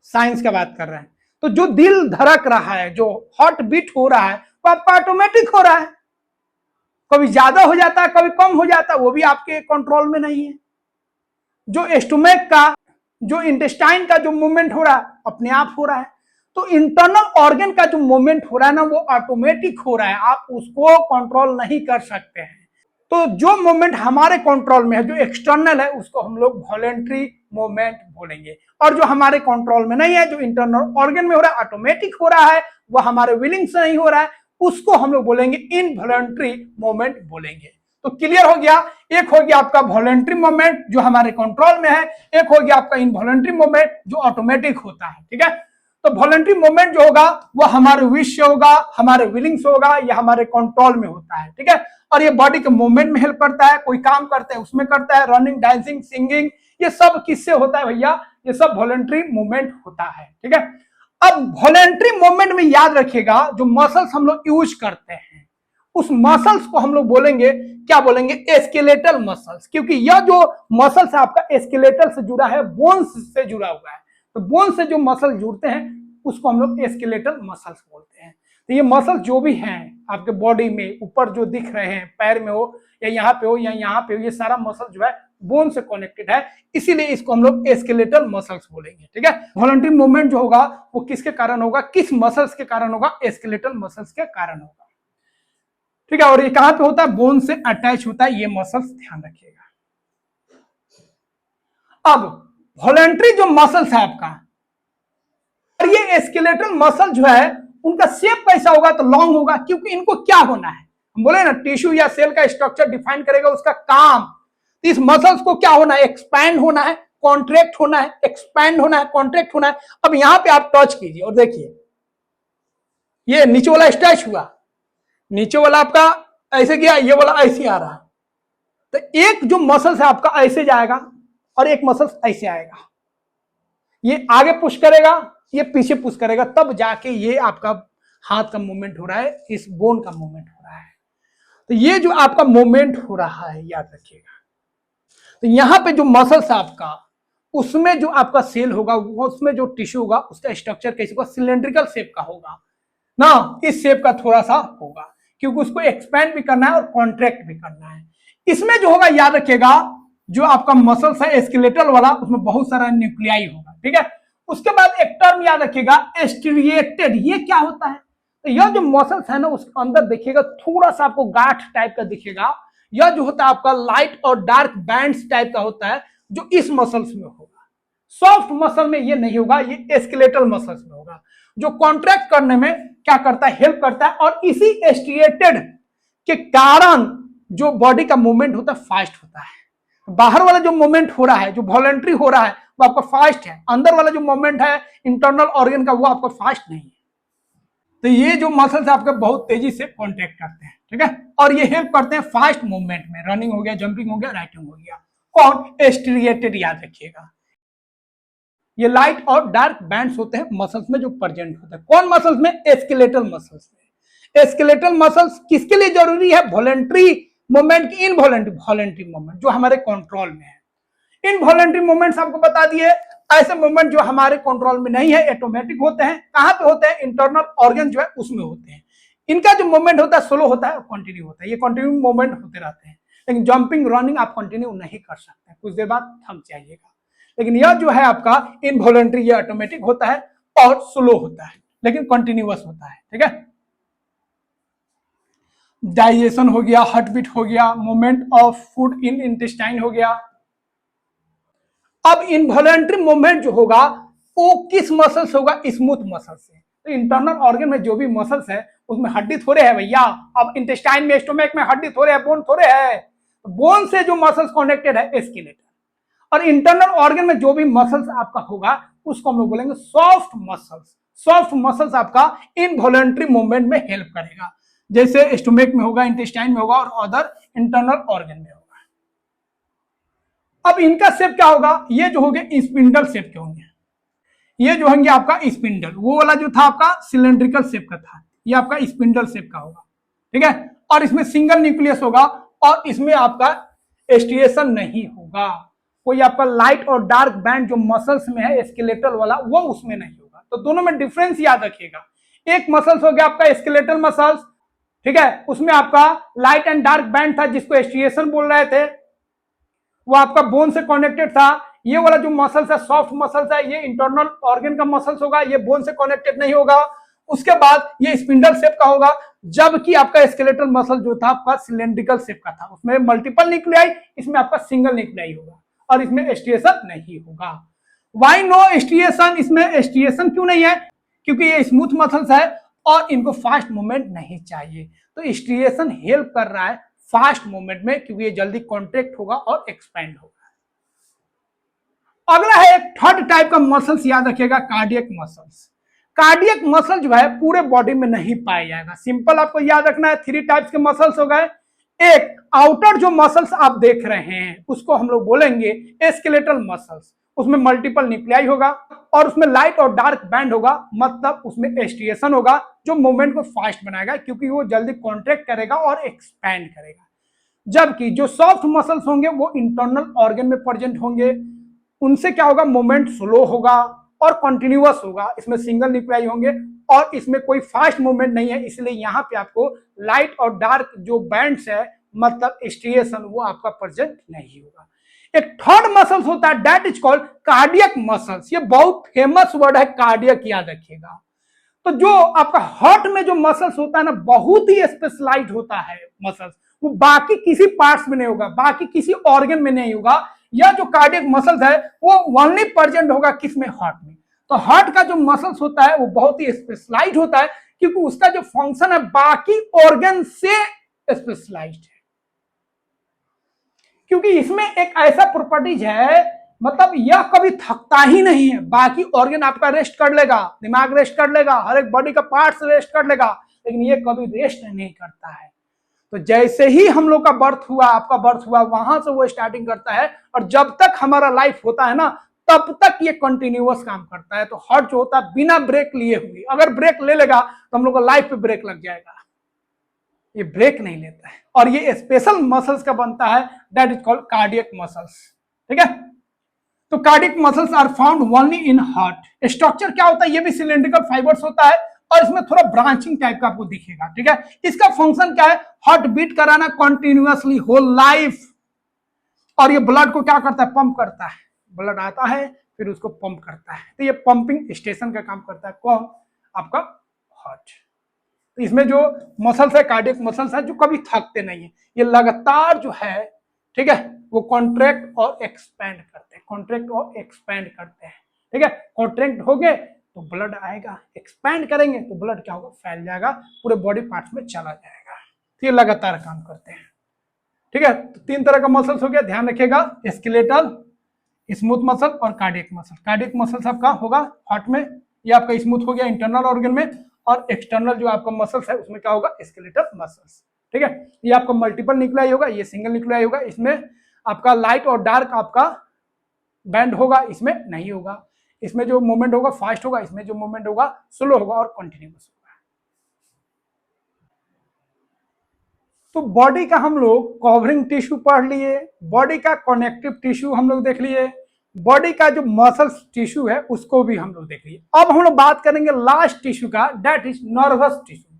साइंस का बात कर रहे हैं, तो जो दिल धड़क रहा है, जो हार्ट बीट हो रहा है, वो आपका ऑटोमेटिक हो रहा है। कभी ज्यादा हो जाता है, कभी कम हो जाता है, वो भी आपके कंट्रोल में नहीं है। जो स्टोमक का, जो इंटेस्टाइन का जो मूवमेंट हो रहा है, अपने आप हो रहा है। तो इंटरनल ऑर्गन का जो मूवमेंट हो रहा है ना, वो ऑटोमेटिक हो रहा है, आप उसको कंट्रोल नहीं कर सकते हैं। तो जो मूवमेंट हमारे कंट्रोल में है, जो एक्सटर्नल है, उसको हम लोग वॉलेंट्री मूवमेंट बोलेंगे। और जो हमारे कंट्रोल में नहीं है, जो इंटरनल ऑर्गन में हो रहा है, ऑटोमेटिक हो रहा है, वो हमारे विलिंग से नहीं हो रहा है, उसको हम लोग बोलेंगे इनवॉलंटरी मूवमेंट बोलेंगे। तो क्लियर हो गया, एक हो गया आपका वॉलंटरी मूवमेंट जो हमारे कंट्रोल में है, एक हो गया आपका इनवॉलंटरी मूवमेंट जो ऑटोमेटिक होता है, ठीक है। तो वॉलंटरी मूवमेंट जो होगा वो हमारे विश से होगा, हमारे विलिंग से होगा, या हमारे कंट्रोल में होता है, ठीक है। और ये बॉडी के मूवमेंट में हेल्प करता है, कोई काम करते हैं उसमें करता है, रनिंग, डांसिंग, सिंगिंग, ये सब किससे होता है भैया, ये सब वॉलंटरी मूवमेंट होता है, ठीक है। अब वॉलंटरी मूवमेंट में याद रखिएगा, जो मसल्स हम लोग यूज करते हैं उस मसल्स को हम लोग बोलेंगे, क्या बोलेंगे, स्केलेटल मसल्स। क्योंकि यह जो मसल्स है आपका स्केलेटल से जुड़ा है, बोन्स से जुड़ा हुआ है। तो बोन से जो मसल जुड़ते हैं उसको हम लोग स्केलेटल मसल्स बोलते हैं। तो ये मसल्स जो भी हैं आपके बॉडी में, ऊपर जो दिख रहे हैं, पैर में हो या यहाँ पे हो या यहाँ पे हो, ये सारा मसल जो है बोन से कनेक्टेड है, इसीलिए इसको हम लोग स्केलेटल मसल्स बोलेंगे, ठीक है। वॉलंटरी मूवमेंट जो होगा वो किसके कारण होगा, किस मसल्स के कारण होगा, स्केलेटल मसल्स के कारण होगा, ठीक है। और ये कहां पे होता है, बोन से अटैच होता है, ये मसल्स ध्यान रखिएगा। अब वॉलंटरी जो मसल्स है आपका, और ये स्केलेटल मसल जो है उनका शेप कैसा होगा, तो लॉन्ग होगा। क्योंकि इनको क्या होना है, हम बोले ना टिश्यू या सेल का स्ट्रक्चर डिफाइन करेगा उसका काम। तो इस मसल्स को क्या होना है, एक्सपैंड होना है, कॉन्ट्रैक्ट होना है, एक्सपैंड होना है, कॉन्ट्रैक्ट होना है। अब यहां पे आप टच कीजिए और देखिए, ये नीचे वाला स्ट्रेच हुआ, नीचे वाला आपका ऐसे गया, ये वाला ऐसे आ रहा है। तो एक जो मसल्स है आपका ऐसे जाएगा और एक मसल्स ऐसे आएगा, ये आगे पुश करेगा, ये पीछे पुश करेगा, तब जाके ये आपका हाथ का मूवमेंट हो रहा है, इस बोन का मूवमेंट हो रहा है। तो ये जो आपका मूवमेंट हो रहा है याद रखिएगा। तो यहां पे जो मसल्स आपका, उसमें जो आपका सेल होगा, उसमें जो टिश्यू होगा, उसका स्ट्रक्चर कैसे होगा, सिलेंड्रिकल शेप का होगा ना, इस शेप का थोड़ा सा होगा, क्योंकि उसको एक्सपैंड भी करना है और कॉन्ट्रैक्ट भी करना है। इसमें जो होगा याद रखिएगा, जो आपका मसल्स है स्केलेटल वाला, उसमें बहुत सारा न्यूक्लियाई होगा, ठीक है। उसके बाद एक टर्म याद रखिएगा, स्ट्रिएटेड। ये क्या होता है, तो यह जो मसल्स है ना, उसके अंदर देखिएगा थोड़ा सा आपको गांठ टाइप का दिखेगा। यह जो होता है आपका लाइट और डार्क बैंड्स टाइप का होता है, जो इस मसल्स में होगा। सॉफ्ट मसल में ये नहीं होगा, ये स्केलेटल मसल्स में होगा, जो कॉन्ट्रैक्ट करने में क्या करता है, हेल्प करता है। और इसी स्ट्रिएटेड के कारण जो बॉडी का मूवमेंट होता है फास्ट होता है। बाहर वाला जो मूवमेंट हो रहा है, जो वॉलंटरी हो रहा है, वो आपका फास्ट है। अंदर वाला जो मूवमेंट है इंटरनल ऑर्गन का, वो आपका फास्ट नहीं है। तो ये जो मसल्स आपके बहुत तेजी से कॉन्टैक्ट करते हैं, ठीक है, और ये हेल्प करते हैं फास्ट मूवमेंट में। रनिंग हो गया, जंपिंग हो गया, राइटिंग हो गया। कौन? स्ट्रिएटेड, याद रखिएगा। ये लाइट और डार्क बैंड्स होते हैं मसल्स में जो प्रेजेंट होते हैं। कौन मसल्स में? स्केलेटल मसल्स में। स्केलेटल मसल्स किसके लिए जरूरी है? वॉलंटरी मूवमेंट की वॉलंटरी मूवमेंट जो हमारे कंट्रोल में है। इनवॉलंटरी मूवमेंट्स आपको बता दिए, ऐसे मूवमेंट जो हमारे कंट्रोल में नहीं है, ऑटोमेटिक होते हैं। कहां पे होते हैं? इंटरनल ऑर्गन जो है उसमें होते हैं। इनका जो मूवमेंट होता है स्लो होता है और कंटिन्यू होता है। ये कंटिन्यू मूवमेंट होते रहते हैं, लेकिन जंपिंग रनिंग आप कंटिन्यू नहीं कर सकते, कुछ देर बाद थम जाइएगा। लेकिन यह जो है आपका इनवॉलंटरी, ये ऑटोमेटिक होता है और स्लो होता है, लेकिन कंटिन्यूअस होता है, ठीक है। डाइजेशन हो गया, हार्ट बीट हो गया, movement of food in intestine हो गया। अब इनवॉलंटरी मूवमेंट जो होगा वो किस मसल से होगा? स्मूथ मसल से। तो इंटरनल ऑर्गन में जो भी मसल्स है उसमें हड्डी थोड़े है भैया। अब इंटेस्टाइन में, स्टोमक में हड्डी थोड़े है, बोन थोड़े है। बोन से जो मसल्स कनेक्टेड है स्केलेटन। और इंटरनल ऑर्गन में जो भी मसल्स आपका होगा उसको हम लोग बोलेंगे सॉफ्ट मसल्स। सॉफ्ट मसल्स आपका इनवॉलंटरी मूवमेंट में हेल्प करेगा, जैसे स्टोमक में होगा, इंटेस्टाइन में होगा और अदर इंटरनल ऑर्गन में होगा। अब इनका शेप क्या होगा? ये जो होंगे स्पिंडल शेप के होंगे। ये जो होंगे आपका स्पिंडल, वो वाला जो था आपका सिलेंड्रिकल शेप का था, ये आपका स्पिंडल शेप का होगा, ठीक है। और इसमें सिंगल न्यूक्लियस होगा और इसमें आपका स्ट्रिएशन नहीं होगा। कोई आपका लाइट और डार्क बैंड जो मसल्स में है स्केलेटल वाला, वो उसमें नहीं होगा। तो दोनों में डिफरेंस याद रखिएगा। एक मसल्स हो गया आपका स्केलेटल मसल्स, ठीक है, उसमें आपका लाइट एंड डार्क बैंड था जिसको स्ट्रिएशन बोल रहे थे, वो आपका बोन से कनेक्टेड था। ये वाला जो मसल्स है सॉफ्ट मसल्स है, ये इंटरनल ऑर्गन का मसल्स होगा, ये बोन से कनेक्टेड नहीं होगा। उसके बाद ये स्पिंडल शेप का होगा, जबकि आपका स्केलेटल मसल जो था आपका सिलेंड्रिकल शेप का था, उसमें मल्टीपल न्यूक्लियाई, इसमें आपका सिंगल न्यूक्लियाई होगा और इसमें स्ट्रिएशन नहीं होगा। Why no striation? इसमें स्ट्रिएशन क्यों नहीं है? क्योंकि ये स्मूथ मसल्स है और इनको फास्ट मूवमेंट नहीं चाहिए। तो स्ट्रिएशन हेल्प कर रहा है फास्ट मूवमेंट में, क्योंकि ये जल्दी कॉन्ट्रैक्ट होगा और एक्सपेंड होगा। अगला है एक थर्ड टाइप का मसल्स, याद रखिएगा, कार्डियक मसल्स। कार्डियक मसल जो है पूरे बॉडी में नहीं पाया जाएगा। सिंपल आपको याद रखना है, थ्री टाइप्स के मसल्स हो गए। एक आउटर जो मसल्स आप देख रहे हैं उसको हम लोग बोलेंगे स्केलेटल मसल्स, उसमें मल्टीपल न्यूक्लियाई होगा और उसमें लाइट और डार्क बैंड होगा, मतलब उसमें स्ट्रिएशन होगा जो मूवमेंट को फास्ट बनाएगा, क्योंकि वो जल्दी कॉन्ट्रैक्ट करेगा और एक्सपैंड करेगा। जबकि जो सॉफ्ट मसल्स होंगे वो इंटरनल ऑर्गन में प्रेजेंट होंगे, उनसे क्या होगा? मूवमेंट स्लो होगा और कंटिन्यूअस होगा। इसमें सिंगल न्यूक्लियाई होंगे और इसमें कोई फास्ट मूवमेंट नहीं है, इसलिए यहाँ पे आपको लाइट और डार्क जो बैंड्स है, मतलब स्ट्रिएशन, वो आपका प्रेजेंट नहीं होगा। एक थर्ड मसल्स होता है, that is called cardiac muscles. ये बहुत फेमस वर्ड है कार्डियक, याद रखिएगा। तो जो आपका हार्ट में जो मसल्स होता है ना, बहुत ही स्पेशलाइज्ड होता है मसल्स, वो बाकी किसी पार्ट्स में नहीं होगा, बाकी किसी ऑर्गन में नहीं होगा। यह जो कार्डियक मसल्स है वो ओनली प्रेजेंट होगा किसमें? हार्ट में। तो हार्ट का जो मसल्स होता है वो बहुत ही स्पेशलाइज्ड होता है, क्योंकि उसका जो फंक्शन है बाकी ऑर्गन से स्पेशलाइज्ड है। क्योंकि इसमें एक ऐसा प्रॉपर्टीज है, मतलब यह कभी थकता ही नहीं है। बाकी ऑर्गन आपका रेस्ट कर लेगा, दिमाग रेस्ट कर लेगा, हर एक बॉडी का पार्ट्स रेस्ट कर लेगा, लेकिन ये कभी रेस्ट नहीं करता है। तो जैसे ही हम लोग का बर्थ हुआ, आपका बर्थ हुआ, वहां से वो स्टार्टिंग करता है और जब तक हमारा लाइफ होता है ना, तब तक ये कंटिन्यूअस काम करता है। तो हार्ट जो होता है बिना ब्रेक लिए हुए, अगर ब्रेक ले लेगा तो हम लोग को लाइफ पे ब्रेक लग जाएगा। ये ब्रेक नहीं लेता है और ये स्पेशल मसल्स का बनता है, that is called cardiac muscles, ठीक है। तो cardiac muscles are found only in heart. Structure क्या होता है? ये भी सिलेंड्रिकल फाइबर्स होता है और इसमें थोड़ा ब्रांचिंग टाइप का आपको दिखेगा, ठीक है। इसका फंक्शन क्या है? हार्ट बीट कराना कंटिन्यूअसली होल लाइफ। और ये ब्लड को क्या करता है? पंप करता है। ब्लड आता है फिर उसको पंप करता है, तो ये पंपिंग स्टेशन का काम करता है। कौन? आपका हार्ट। तो इसमें जो मसल्स है कार्डियक मसल्स है जो कभी थकते नहीं है, ये लगातार जो है, ठीक है, वो कॉन्ट्रैक्ट और एक्सपैंड करते हैं, कॉन्ट्रैक्ट और एक्सपैंड करते हैं। ठीक है, कॉन्ट्रैक्ट हो गए तो ब्लड आएगा, एक्सपैंड करेंगे तो ब्लड क्या होगा, फैल जाएगा, पूरे बॉडी पार्ट्स में चला जाएगा। फिर लगातार काम करते हैं। ठीक है, तो 3 तरह का मसल्स हो गया, ध्यान रखिएगा, स्केलेटल, स्मूथ मसल और कार्डियक मसल। कार्डियक मसल आपका होगा हार्ट में, ये आपका स्मूथ हो गया इंटरनल ऑर्गन में, और एक्सटर्नल जो आपका मसल्स है उसमें क्या होगा, स्केलेटल मसल्स। ठीक है, ये आपका मल्टीपल न्यूक्लियाई होगा, ये सिंगल न्यूक्लियाई होगा। इसमें आपका लाइट और डार्क आपका बैंड होगा, इसमें नहीं होगा। इसमें जो मूवमेंट होगा फास्ट होगा, इसमें जो मूवमेंट होगा स्लो होगा और कंटिन्यूअस होगा। तो बॉडी का हम लोग कवरिंग टिश्यू पढ़ लिए, बॉडी का कनेक्टिव टिश्यू हम लोग देख लिए, बॉडी का जो मसल्स टिश्यू है उसको भी हम लोग देख लिए। अब हम लोग बात करेंगे लास्ट टिश्यू का, दैट इज नर्वस टिश्यू।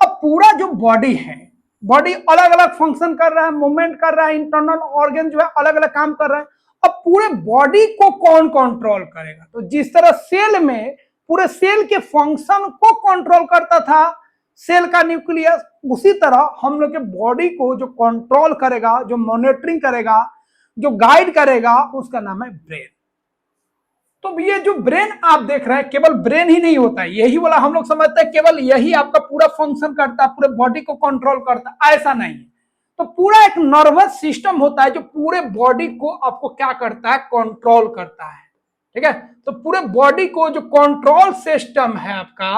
अब पूरा जो बॉडी है, बॉडी अलग अलग फंक्शन कर रहा है, मूवमेंट कर रहा है, इंटरनल ऑर्गन जो है अलग अलग काम कर रहा है। अब पूरे बॉडी को कौन कंट्रोल करेगा? तो जिस तरह सेल में पूरे सेल के फंक्शन को कंट्रोल करता था सेल का न्यूक्लियस, उसी तरह हम लोग के बॉडी को जो कंट्रोल करेगा, जो मॉनिटरिंग करेगा, जो गाइड करेगा, उसका नाम है ब्रेन। तो ये जो ब्रेन आप देख रहे हैं, केवल ब्रेन ही नहीं होता है, यही वाला हम लोग समझते हैं केवल यही आपका पूरा फंक्शन करता है, पूरे बॉडी को कंट्रोल करता है, ऐसा नहीं। तो पूरा एक नर्वस सिस्टम होता है जो पूरे बॉडी को आपको क्या करता है, कंट्रोल करता है। ठीक है, तो पूरे बॉडी को जो कंट्रोल सिस्टम है आपका,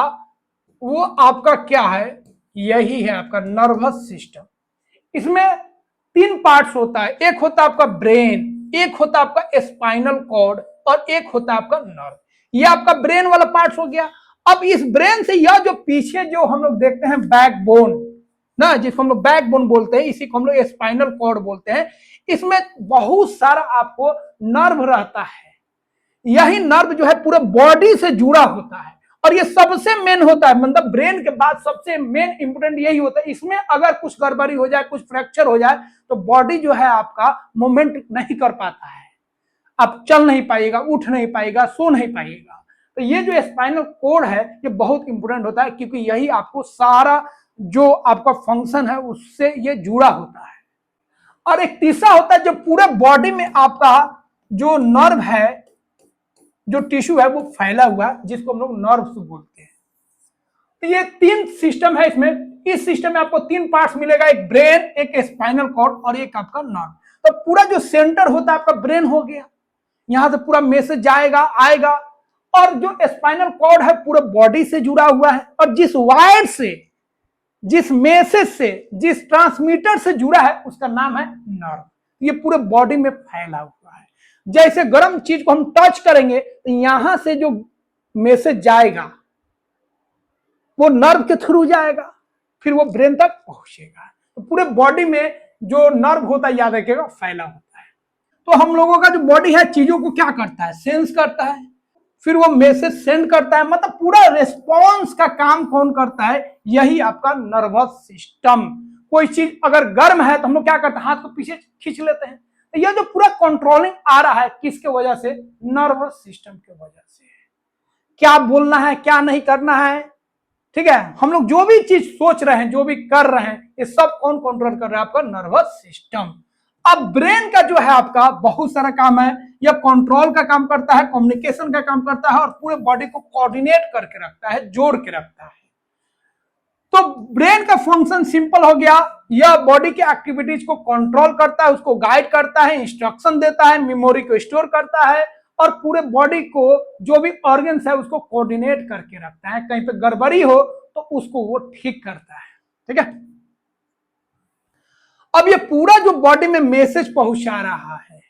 वो आपका क्या है, यही है आपका नर्वस सिस्टम। इसमें 3 पार्ट्स होता है, एक होता है आपका ब्रेन, एक होता है आपका स्पाइनल कॉर्ड और एक होता है आपका नर्व। ये आपका ब्रेन वाला पार्ट हो गया। अब इस ब्रेन से यह जो पीछे जो हम लोग देखते हैं बैकबोन ना, जिसको हम लोग बैकबोन बोलते हैं, इसी को हम लोग स्पाइनल कॉर्ड बोलते हैं, इसमें बहुत सारा आपको नर्व रहता है। यही नर्व जो है पूरे बॉडी से जुड़ा होता है और ये सबसे मेन होता है, मतलब ब्रेन के बाद सबसे मेन इंपोर्टेंट यही होता है। इसमें अगर कुछ गड़बड़ी हो जाए, कुछ फ्रैक्चर हो जाए, तो बॉडी जो है आपका मूवमेंट नहीं कर पाता है, आप चल नहीं पाएगा, उठ नहीं पाएगा, सो नहीं पाएगा। तो ये जो स्पाइनल कोड है ये बहुत इंपोर्टेंट होता है, क्योंकि यही आपको सारा जो आपका फंक्शन है उससे ये जुड़ा होता है। और एक तीसरा होता है जो पूरे बॉडी में आपका जो नर्व है, जो टिश्यू है वो फैला हुआ है, जिसको हम लोग नर्व्स बोलते हैं। तो ये 3 सिस्टम है इसमें। इस सिस्टम में आपको 3 पार्ट्स मिलेगा, एक ब्रेन, एक स्पाइनल कॉर्ड और एक आपका नर्व। तो पूरा जो सेंटर होता है आपका ब्रेन हो गया, यहां से पूरा मैसेज जाएगा आएगा, और जो स्पाइनल कॉर्ड है पूरे बॉडी से जुड़ा हुआ है, और जिस वायर से, जिस मैसेज से, जिस ट्रांसमीटर से जुड़ा है उसका नाम है नर्व। ये पूरे बॉडी में फैला हुआ है। जैसे गर्म चीज को हम टच करेंगे तो यहां से जो मैसेज जाएगा वो नर्व के थ्रू जाएगा, फिर वो ब्रेन तक पहुंचेगा। तो पूरे बॉडी में जो नर्व होता है, याद रखिएगा, फैला होता है। तो हम लोगों का जो बॉडी है चीजों को क्या करता है, सेंस करता है, फिर वो मैसेज सेंड करता है, मतलब पूरा रिस्पॉन्स का काम कौन करता है, यही आपका नर्वस सिस्टम। कोई चीज अगर गर्म है तो हम लोग क्या करते हैं, हाथ को पीछे खींच लेते हैं। तो यह जो पूरा कंट्रोलिंग आ रहा है किसके वजह से, नर्वस सिस्टम के वजह से। क्या बोलना है, क्या नहीं करना है, ठीक है, हम लोग जो भी चीज सोच रहे हैं, जो भी कर रहे हैं, ये सब कौन कंट्रोल कर रहा है, आपका नर्वस सिस्टम। अब ब्रेन का जो है आपका बहुत सारा काम है, यह कंट्रोल का काम करता है, कम्युनिकेशन का काम करता है, और पूरे बॉडी को कोऑर्डिनेट करके रखता है, जोड़ के रखता है। तो ब्रेन का फंक्शन सिंपल हो गया, यह बॉडी की एक्टिविटीज को कंट्रोल करता है, उसको गाइड करता है, इंस्ट्रक्शन देता है, मेमोरी को स्टोर करता है, और पूरे बॉडी को जो भी ऑर्गन्स है उसको कोऑर्डिनेट करके रखता है। कहीं पे गड़बड़ी हो तो उसको वो ठीक करता है। ठीक है, अब ये पूरा जो बॉडी में मैसेज पहुंचा रहा है,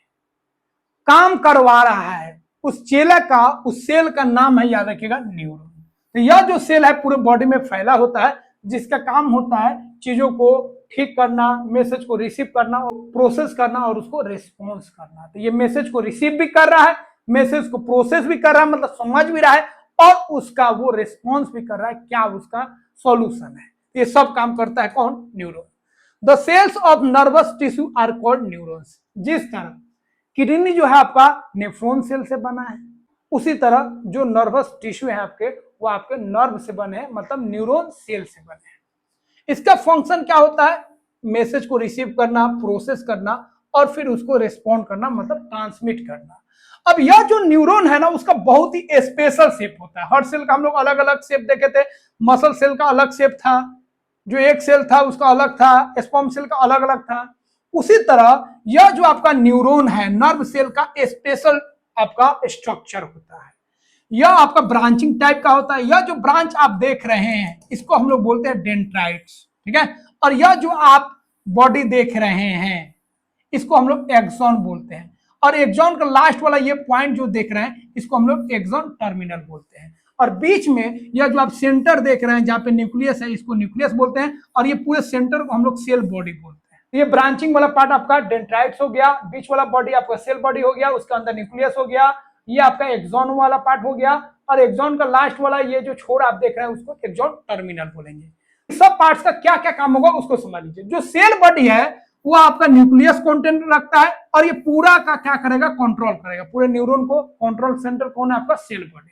काम करवा रहा है, उस चेला का, उस सेल का नाम है, याद रखिएगा, न्यूरॉन। तो यह जो सेल है पूरे बॉडी में फैला होता है, जिसका काम होता है चीजों को ठीक करना, मैसेज को रिसीव करना, प्रोसेस करना और उसको रिस्पॉन्स करना। तो ये मैसेज को रिसीव भी कर रहा है, मैसेज को प्रोसेस भी कर रहा है, मतलब समझ भी रहा है, और उसका वो रिस्पॉन्स भी कर रहा है, क्या उसका सॉल्यूशन है। ये सब काम करता है कौन, neuron. The cells of nervous tissue are called neurons. जिस तरह किडनी जो है आपका नेफ्रॉन सेल से बना है, उसी तरह जो नर्वस टिश्यू है आपके, वो आपके नर्व से बने हैं, मतलब न्यूरॉन सेल से बने हैं। इसका फंक्शन क्या होता है, मैसेज को रिसीव करना, प्रोसेस करना और फिर उसको रिस्पॉन्ड करना, मतलब ट्रांसमिट करना। अब यह जो न्यूरॉन है ना, उसका बहुत ही स्पेशल शेप होता है। हर सेल का हम लोग अलग अलग शेप देखे थे। मसल सेल का अलग शेप था, जो एक सेल था उसका अलग था, स्पर्म सेल का अलग अलग था। उसी तरह यह जो आपका न्यूरॉन है, नर्व सेल का स्पेशल आपका स्ट्रक्चर होता है। यह आपका ब्रांचिंग टाइप का होता है। यह जो ब्रांच आप देख रहे हैं इसको हम लोग बोलते हैं डेंड्राइट्स, ठीक है। और यह जो आप बॉडी देख रहे हैं इसको हम लोग एक्सॉन बोलते हैं। और एक्सॉन का लास्ट वाला ये पॉइंट जो देख रहे हैं इसको हम लोग एक्सॉन टर्मिनल बोलते हैं। और बीच में यह जो आप सेंटर देख रहे हैं जहां पे न्यूक्लियस है, इसको न्यूक्लियस बोलते हैं। और ये पूरे सेंटर को हम लोग सेल बॉडी बोलते हैं। ये ब्रांचिंग वाला पार्ट आपका डेंड्राइट्स हो गया, बीच वाला बॉडी आपका सेल बॉडी हो गया, उसके अंदर न्यूक्लियस हो गया, ये आपका एक्सॉन वाला पार्ट हो गया। और एक्सॉन का लास्ट वाला ये जो छोर आप देख रहे हैं उसको एक्सॉन टर्मिनल बोलेंगे। सब पार्ट्स का क्या क्या काम होगा उसको समझ लीजिए। जो सेल बॉडी है वो आपका न्यूक्लियस कंटेंट रखता है और ये पूरा का क्या करेगा, कंट्रोल करेगा। पूरे न्यूरॉन को कंट्रोल सेंटर कौन है, आपका सेल बॉडी।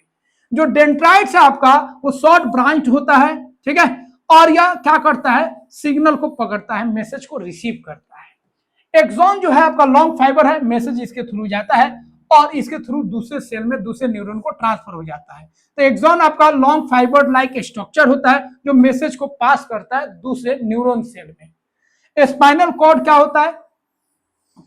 जो डेंड्राइट्स है आपका वो शॉर्ट ब्रांच होता है, ठीक है। और यह क्या करता है, सिग्नल को पकड़ता है, मैसेज को रिसीव करता है। एक्सॉन जो है आपका लॉन्ग फाइबर है, मैसेज इसके थ्रू जाता है और इसके थ्रू दूसरे सेल में दूसरे न्यूरॉन को ट्रांसफर हो जाता है। तो एक्सॉन आपका लॉन्ग फाइबर लाइक स्ट्रक्चर होता है जो मैसेज को पास करता है दूसरे न्यूरॉन सेल में। स्पाइनल कॉर्ड क्या होता है,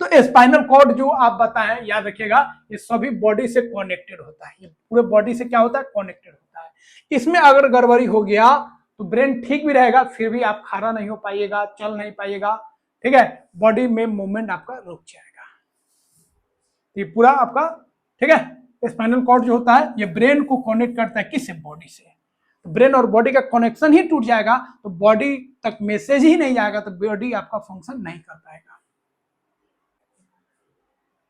तो स्पाइनल कॉर्ड जो आप बताएं याद रखिएगा, ये सभी बॉडी से कनेक्टेड होता है। ये पूरे बॉडी से क्या होता है, कनेक्टेड होता है। इसमें अगर गड़बड़ी हो गया तो ब्रेन ठीक भी रहेगा फिर भी आप खड़ा नहीं हो पाइएगा, चल नहीं पाइएगा, ठीक है। बॉडी में मूवमेंट आपका रुक जाएगा। ये पूरा आपका, ठीक है। स्पाइनल कॉर्ड जो होता है ये ब्रेन को कनेक्ट करता है किससे, बॉडी से। तो ब्रेन और बॉडी का कनेक्शन ही टूट जाएगा तो बॉडी तक मैसेज ही नहीं जाएगा, तो बॉडी आपका फंक्शन नहीं कर पाएगा।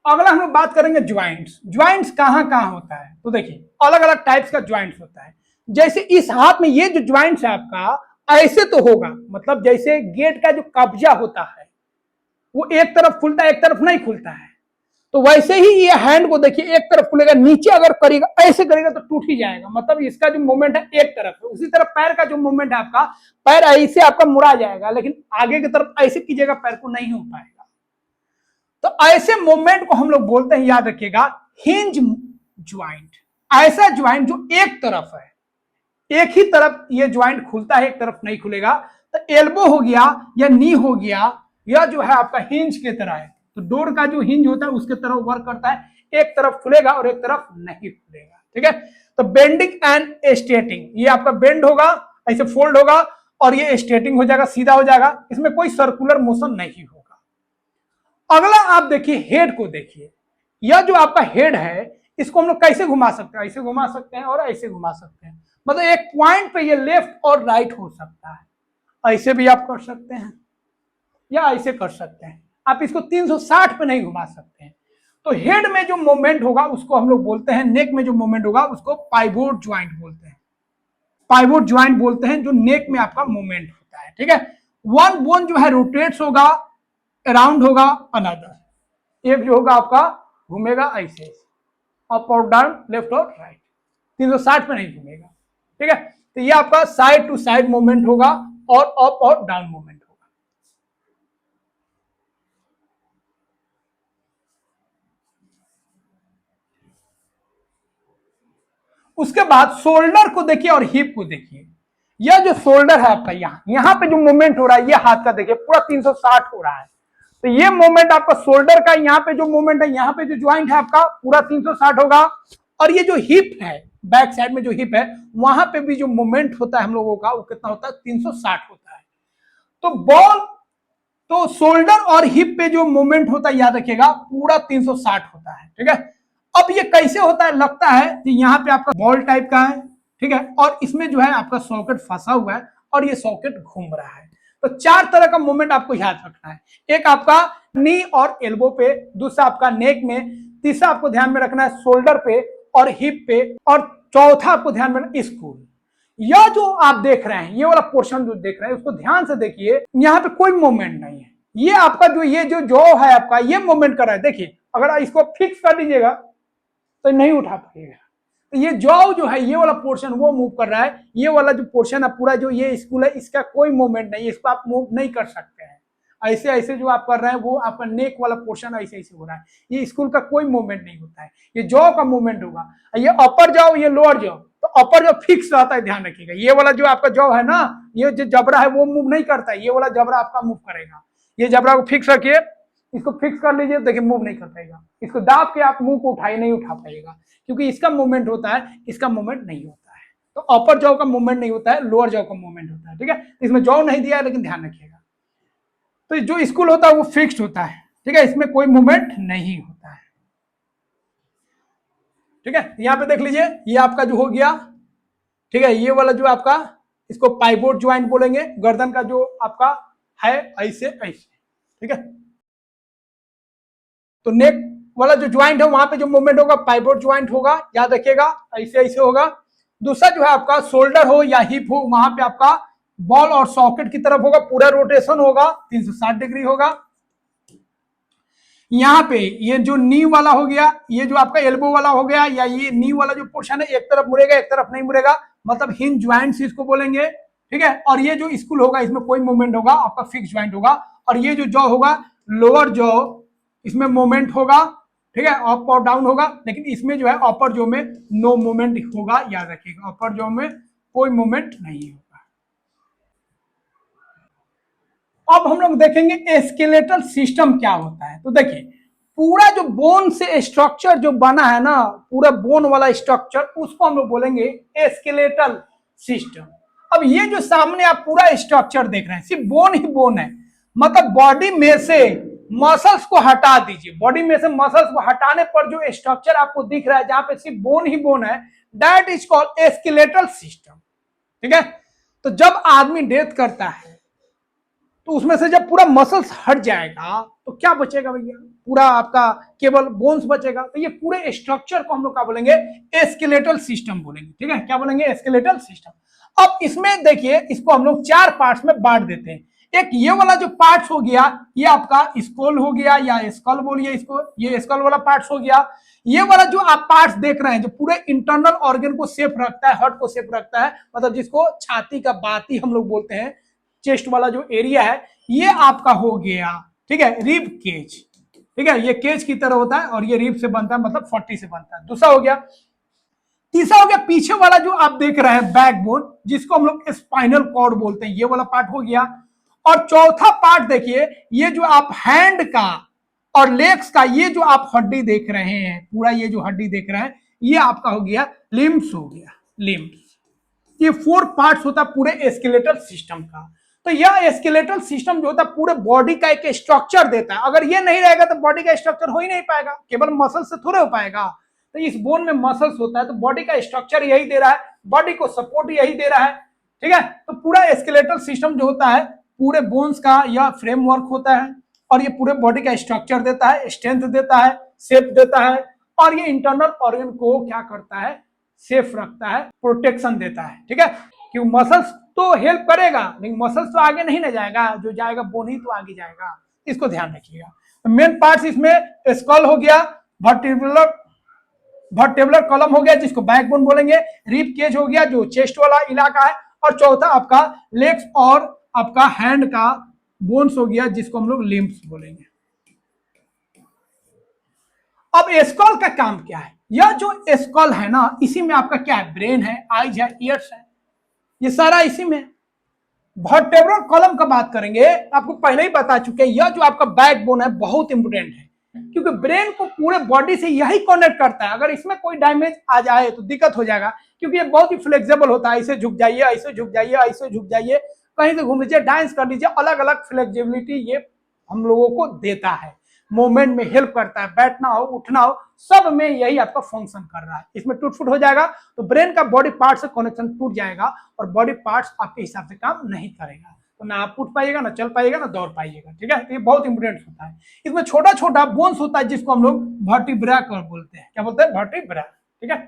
अगला हम लोग बात करेंगे ज्वाइंट्स। ज्वाइंट्स कहाँ कहाँ होता है, तो देखिए अलग अलग टाइप्स का ज्वाइंट्स होता है। जैसे इस हाथ में ये जो ज्वाइंट्स है आपका ऐसे तो होगा, मतलब जैसे गेट का जो कब्जा होता है वो एक तरफ खुलता है एक तरफ नहीं खुलता है, तो वैसे ही ये हैंड को देखिए एक तरफ खुलेगा, नीचे अगर करेगा ऐसे करेगा तो टूट ही जाएगा, मतलब इसका जो मूवमेंट है एक तरफ है। उसी तरह पैर का जो मूवमेंट है आपका, पैर ऐसे आपका मुड़ा जाएगा लेकिन आगे की तरफ ऐसे कीजिएगा पैर को नहीं हो पाएगा। तो ऐसे मूवमेंट को हम लोग बोलते हैं, याद रखिएगा, हिंज ज्वाइंट। ऐसा ज्वाइंट जो एक तरफ है, एक ही तरफ ये ज्वाइंट खुलता है एक तरफ नहीं खुलेगा, तो एल्बो हो गया या नी हो गया, यह जो है आपका हिंज की तरह है। तो डोर का जो हिंज होता है उसके तरह वर्क करता है, एक तरफ खुलेगा और एक तरफ नहीं खुलेगा, ठीक है। तो बेंडिंग एंड स्ट्रेटिंग, ये आपका बेंड होगा, ऐसे फोल्ड होगा और ये स्ट्रेटिंग हो जाएगा, सीधा हो जाएगा, इसमें कोई सर्कुलर मोशन नहीं होगा। अगला आप देखिए हेड को देखिए। यह जो आपका हेड है इसको हम लोग कैसे घुमा सकते हैं, ऐसे घुमा सकते हैं और ऐसे घुमा सकते हैं, मतलब एक पॉइंट पे ये लेफ्ट और राइट हो सकता है। ऐसे भी आप कर सकते हैं या ऐसे कर सकते हैं, आप इसको 360 पे नहीं घुमा सकते हैं। तो हेड में जो मूवमेंट होगा उसको हम लोग बोलते हैं, नेक में जो मूवमेंट होगा उसको पाइवोट ज्वाइंट बोलते हैं। पाइवोट ज्वाइंट बोलते हैं जो नेक में आपका मूवमेंट होता है, ठीक है। वन बोन जो है रोटेट्स होगा, अराउंड होगा अनदर, एक जो होगा आपका घूमेगा ऐसे, अप और डाउन, लेफ्ट और राइट, 360 पे नहीं घूमेगा, ठीक है। तो ये आपका साइड टू साइड मूवमेंट होगा और अप और डाउन मूवमेंट होगा। उसके बाद शोल्डर को देखिए और हिप को देखिए। यह जो शोल्डर है आपका, यहाँ पे जो मूवमेंट हो रहा है, ये हाथ का देखिए पूरा 360 हो रहा है। तो ये मूवमेंट आपका शोल्डर का, यहाँ पे जो मूवमेंट है, यहाँ पे जो ज्वाइंट है आपका पूरा 360 होगा। और ये जो हिप है, बैक साइड में जो हिप है, वहां पे भी जो मूवमेंट होता है हम लोगों का वो कितना होता है, 360 होता है। तो बॉल, तो शोल्डर और हिप पे जो मूवमेंट होता है याद रखिएगा पूरा 360 होता है, ठीक है। अब ये कैसे होता है, लगता है कि यहाँ पे आपका बॉल टाइप का है, ठीक है, और इसमें जो है आपका सॉकेट फंसा हुआ है और ये सॉकेट घूम रहा है। तो चार तरह का मूवमेंट आपको याद रखना है। एक आपका नी और एल्बो पे, दूसरा आपका नेक में, तीसरा आपको ध्यान में रखना है शोल्डर पे और हिप पे, और चौथा आपको ध्यान में रखना स्कूल। यह जो आप देख रहे हैं, ये वाला पोर्शन जो देख रहे हैं उसको ध्यान से देखिए, यहाँ पे कोई मूवमेंट नहीं है। ये आपका जो ये जो जॉ है आपका, ये मूवमेंट कर रहा है। देखिए अगर इसको फिक्स कर दीजिएगा तो नहीं उठा पाइएगा। तो ये जॉ जो है, ये वाला पोर्शन वो मूव कर रहा है, ये वाला जो पोर्शन है पूरा जो ये स्कूल है, इसका कोई मूवमेंट नहीं है, इसको आप मूव नहीं कर सकते हैं। ऐसे ऐसे जो आप कर रहे हैं वो आपका नेक वाला पोर्शन ऐसे ऐसे हो रहा है, ये स्कूल का कोई मूवमेंट नहीं होता है, ये जॉ का मूवमेंट होगा। ये अपर जाओ, ये लोअर जाओ, तो अपर जो फिक्स रहता है, ध्यान रखिएगा। ये वाला जो आपका जॉ है ना, ये जो जबड़ा है वो मूव नहीं करता है, ये वाला जबड़ा आपका मूव करेगा। ये जबड़ा को फिक्स रखिए, इसको फिक्स कर लीजिए, देखिए मूव नहीं कर पाएगा। इसको दाब के आप मुंह को उठाए नहीं उठा पाएगा, क्योंकि इसका मूवमेंट होता है, इसका मूवमेंट नहीं होता है। तो अपर जॉ का मूवमेंट नहीं होता है, लोअर जॉ का मूवमेंट होता है, ठीक है। इसमें जॉ नहीं दिया है, लेकिन ध्यान रखिएगा। तो जो स्कूल होता है वो फिक्स्ड होता है, ठीक है, इसमें कोई मूवमेंट नहीं होता है, ठीक है। यहाँ पे देख लीजिए, ये आपका जो हो गया, ठीक है, ये वाला जो आपका, इसको पाइवोट ज्वाइंट बोलेंगे। गर्दन का जो आपका है ऐसे ऐसे, ठीक है। तो नेक वाला जो ज्वाइंट है वहां पे जो मूवमेंट होगा पाइवोट ज्वाइंट होगा, याद रखिएगा, ऐसे ऐसे होगा। दूसरा जो है आपका शोल्डर हो या हिप हो, वहां पे आपका बॉल और सॉकेट की तरफ होगा, पूरा रोटेशन होगा, 360 डिग्री होगा। यहाँ पे ये जो नी वाला हो गया, ये जो आपका एल्बो वाला हो गया, या ये नी वाला जो पोर्शन है, एक तरफ मुड़ेगा एक तरफ नहीं मुड़ेगा, मतलब हिंज ज्वाइंट्स इसको बोलेंगे, ठीक है। और ये जो स्कूल होगा इसमें कोई मूवमेंट होगा, आपका फिक्स ज्वाइंट होगा। और ये जो जॉ होगा, लोअर जॉ, इसमें मूवमेंट होगा, ठीक है, अप और डाउन होगा। लेकिन इसमें जो है अपर जॉ में नो मूवमेंट होगा, याद रखिएगा, अपर जॉ में कोई मूवमेंट नहीं होगा। अब हम लोग देखेंगे स्केलेटल सिस्टम क्या होता है। तो देखिए, पूरा जो बोन से स्ट्रक्चर जो बना है ना, पूरा बोन वाला स्ट्रक्चर, उसको हम लोग बोलेंगे स्केलेटल सिस्टम। अब ये जो सामने आप पूरा स्ट्रक्चर देख रहे हैं, सिर्फ बोन ही बोन है, मतलब बॉडी में से मसल्स को हटा दीजिए, बॉडी में से मसल्स को हटाने पर जो स्ट्रक्चर आपको दिख रहा है, जहां पे सिर्फ बोन ही बोन है, that is called skeletal system, ठीक है। तो जब आदमी डेथ करता है तो उसमें से जब पूरा मसल्स हट जाएगा तो क्या बचेगा भैया, पूरा आपका केवल बोन्स बचेगा। तो ये पूरे स्ट्रक्चर को हम लोग क्या बोलेंगे, स्केलेटल सिस्टम बोलेंगे, ठीक है, क्या बोलेंगे, स्केलेटल सिस्टम। अब इसमें देखिए, इसको हम लोग 4 पार्ट्स में बांट देते हैं। एक ये वाला जो पार्ट्स हो गया, ये आपका स्कल हो गया, या स्कल बोलिए इसको, ये स्कल वाला पार्ट्स हो गया। ये वाला जो आप पार्ट्स देख रहे हैं, जो पूरे इंटरनल ऑर्गन को सेफ रखता है, हार्ट को सेफ रखता है, मतलब जिसको छाती का बाती हम लोग बोलते हैं, चेस्ट वाला जो एरिया है, ये आपका हो गया, ठीक है, रिब केज, ठीक है, ये केज की तरह होता है और ये रिब से बनता है, मतलब 40 से बनता है। दूसरा हो गया। तीसरा हो गया पीछे वाला जो आप देख रहे हैं बैकबोन, जिसको हम लोग स्पाइनल कॉर्ड बोलते हैं, ये वाला पार्ट हो गया। और चौथा पार्ट देखिए, ये जो आप हैंड का और लेग्स का, ये जो आप हड्डी देख रहे हैं, पूरा ये जो हड्डी देख रहे हैं, ये आपका हो गया लिम्स हो गया, लिम्स। ये 4 पार्ट्स होता है पूरे स्केलेटल सिस्टम का। तो यह स्केलेटल सिस्टम जो होता है पूरे बॉडी का एक स्ट्रक्चर देता है। अगर ये नहीं रहेगा तो बॉडी का स्ट्रक्चर हो ही नहीं पाएगा, केवल मसल से थोड़े हो पाएगा। तो इस बोन में मसल्स होता है, तो बॉडी का स्ट्रक्चर यही दे रहा है, बॉडी को सपोर्ट यही दे रहा है, ठीक है। तो पूरा स्केलेटल सिस्टम जो होता है पूरे बोन्स का यह फ्रेमवर्क होता है, और ये पूरे बॉडी का स्ट्रक्चर देता है, स्ट्रेंथ देता है, शेप देता है, और ये इंटरनल ऑर्गन को क्या करता है, सेफ रखता है, प्रोटेक्शन देता है, ठीक है। क्यों, मसल्स तो हेल्प करेगा, लेकिन मसल्स तो आगे नहीं ना जाएगा, जो जाएगा बोन ही तो आगे जाएगा, इसको ध्यान रखिएगा। मेन पार्ट्स इसमें स्कल हो गया, वर्टेब्रल कॉलम हो गया, जिसको बैकबोन बोलेंगे, रिब केज हो गया जो चेस्ट वाला इलाका है, और चौथा आपका लेग्स और आपका हैंड का बोन्स हो गया, जिसको हम लोग लिम्स बोलेंगे। अब स्कल का काम क्या है, यह जो स्कल है ना, इसी में आपका क्या है, ब्रेन है, आईज है, ईयर्स है, ये सारा इसी में। वर्टेब्रल कॉलम का बात करेंगे, आपको पहले ही बता चुके हैं, यह जो आपका बैकबोन है बहुत इंपोर्टेंट है, क्योंकि ब्रेन को पूरे बॉडी से यही कनेक्ट करता है। अगर इसमें कोई डैमेज आ जाए तो दिक्कत हो जाएगा, क्योंकि ये बहुत ही फ्लेक्सिबल होता है, ऐसे झुक जाइए, ऐसे झुक जाइए, ऐसे झुक जाइए, कहीं से घूम लीजिए, डांस कर लीजिए, अलग अलग फ्लेक्सिबिलिटी ये हम लोगों को देता है, मूवमेंट में हेल्प करता है, बैठना हो उठना हो सब में यही आपका फंक्शन कर रहा है। इसमें टूट फूट हो जाएगा तो ब्रेन का बॉडी पार्ट से कनेक्शन टूट जाएगा, और बॉडी पार्ट्स आपके हिसाब से काम नहीं करेगा, तो ना आप उठ पाइएगा, ना चल पाइएगा, ना दौड़ पाइएगा, ठीक है। ये बहुत इंपोर्टेंट होता है। इसमें छोटा छोटा बोन्स होता है, जिसको हम लोग वर्टिब्रा बोलते हैं, क्या बोलते हैं, वर्टिब्रा, ठीक है।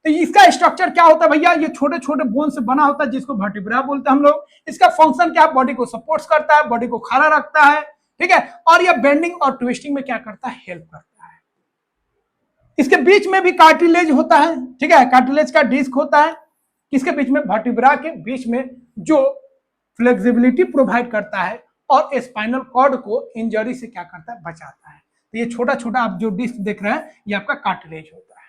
तो इसका स्ट्रक्चर क्या होता है भैया, ये छोटे छोटे बोन से बना होता है, जिसको वर्टिब्रा बोलते हैं हम लोग। इसका फंक्शन क्या, बॉडी को सपोर्ट करता है, बॉडी को खड़ा रखता है, ठीक है, और ये बेंडिंग और ट्विस्टिंग में क्या करता है, हेल्प करता है। इसके बीच में भी कार्टिलेज होता है, ठीक है, कार्टिलेज का डिस्क होता है, किसके बीच में, वर्टिब्रा के बीच में, जो फ्लेक्सिबिलिटी प्रोवाइड करता है और स्पाइनल कॉर्ड को इंजरी से क्या करता है, बचाता है। तो ये छोटा छोटा आप जो डिस्क देख रहे हैं ये आपका कार्टिलेज होता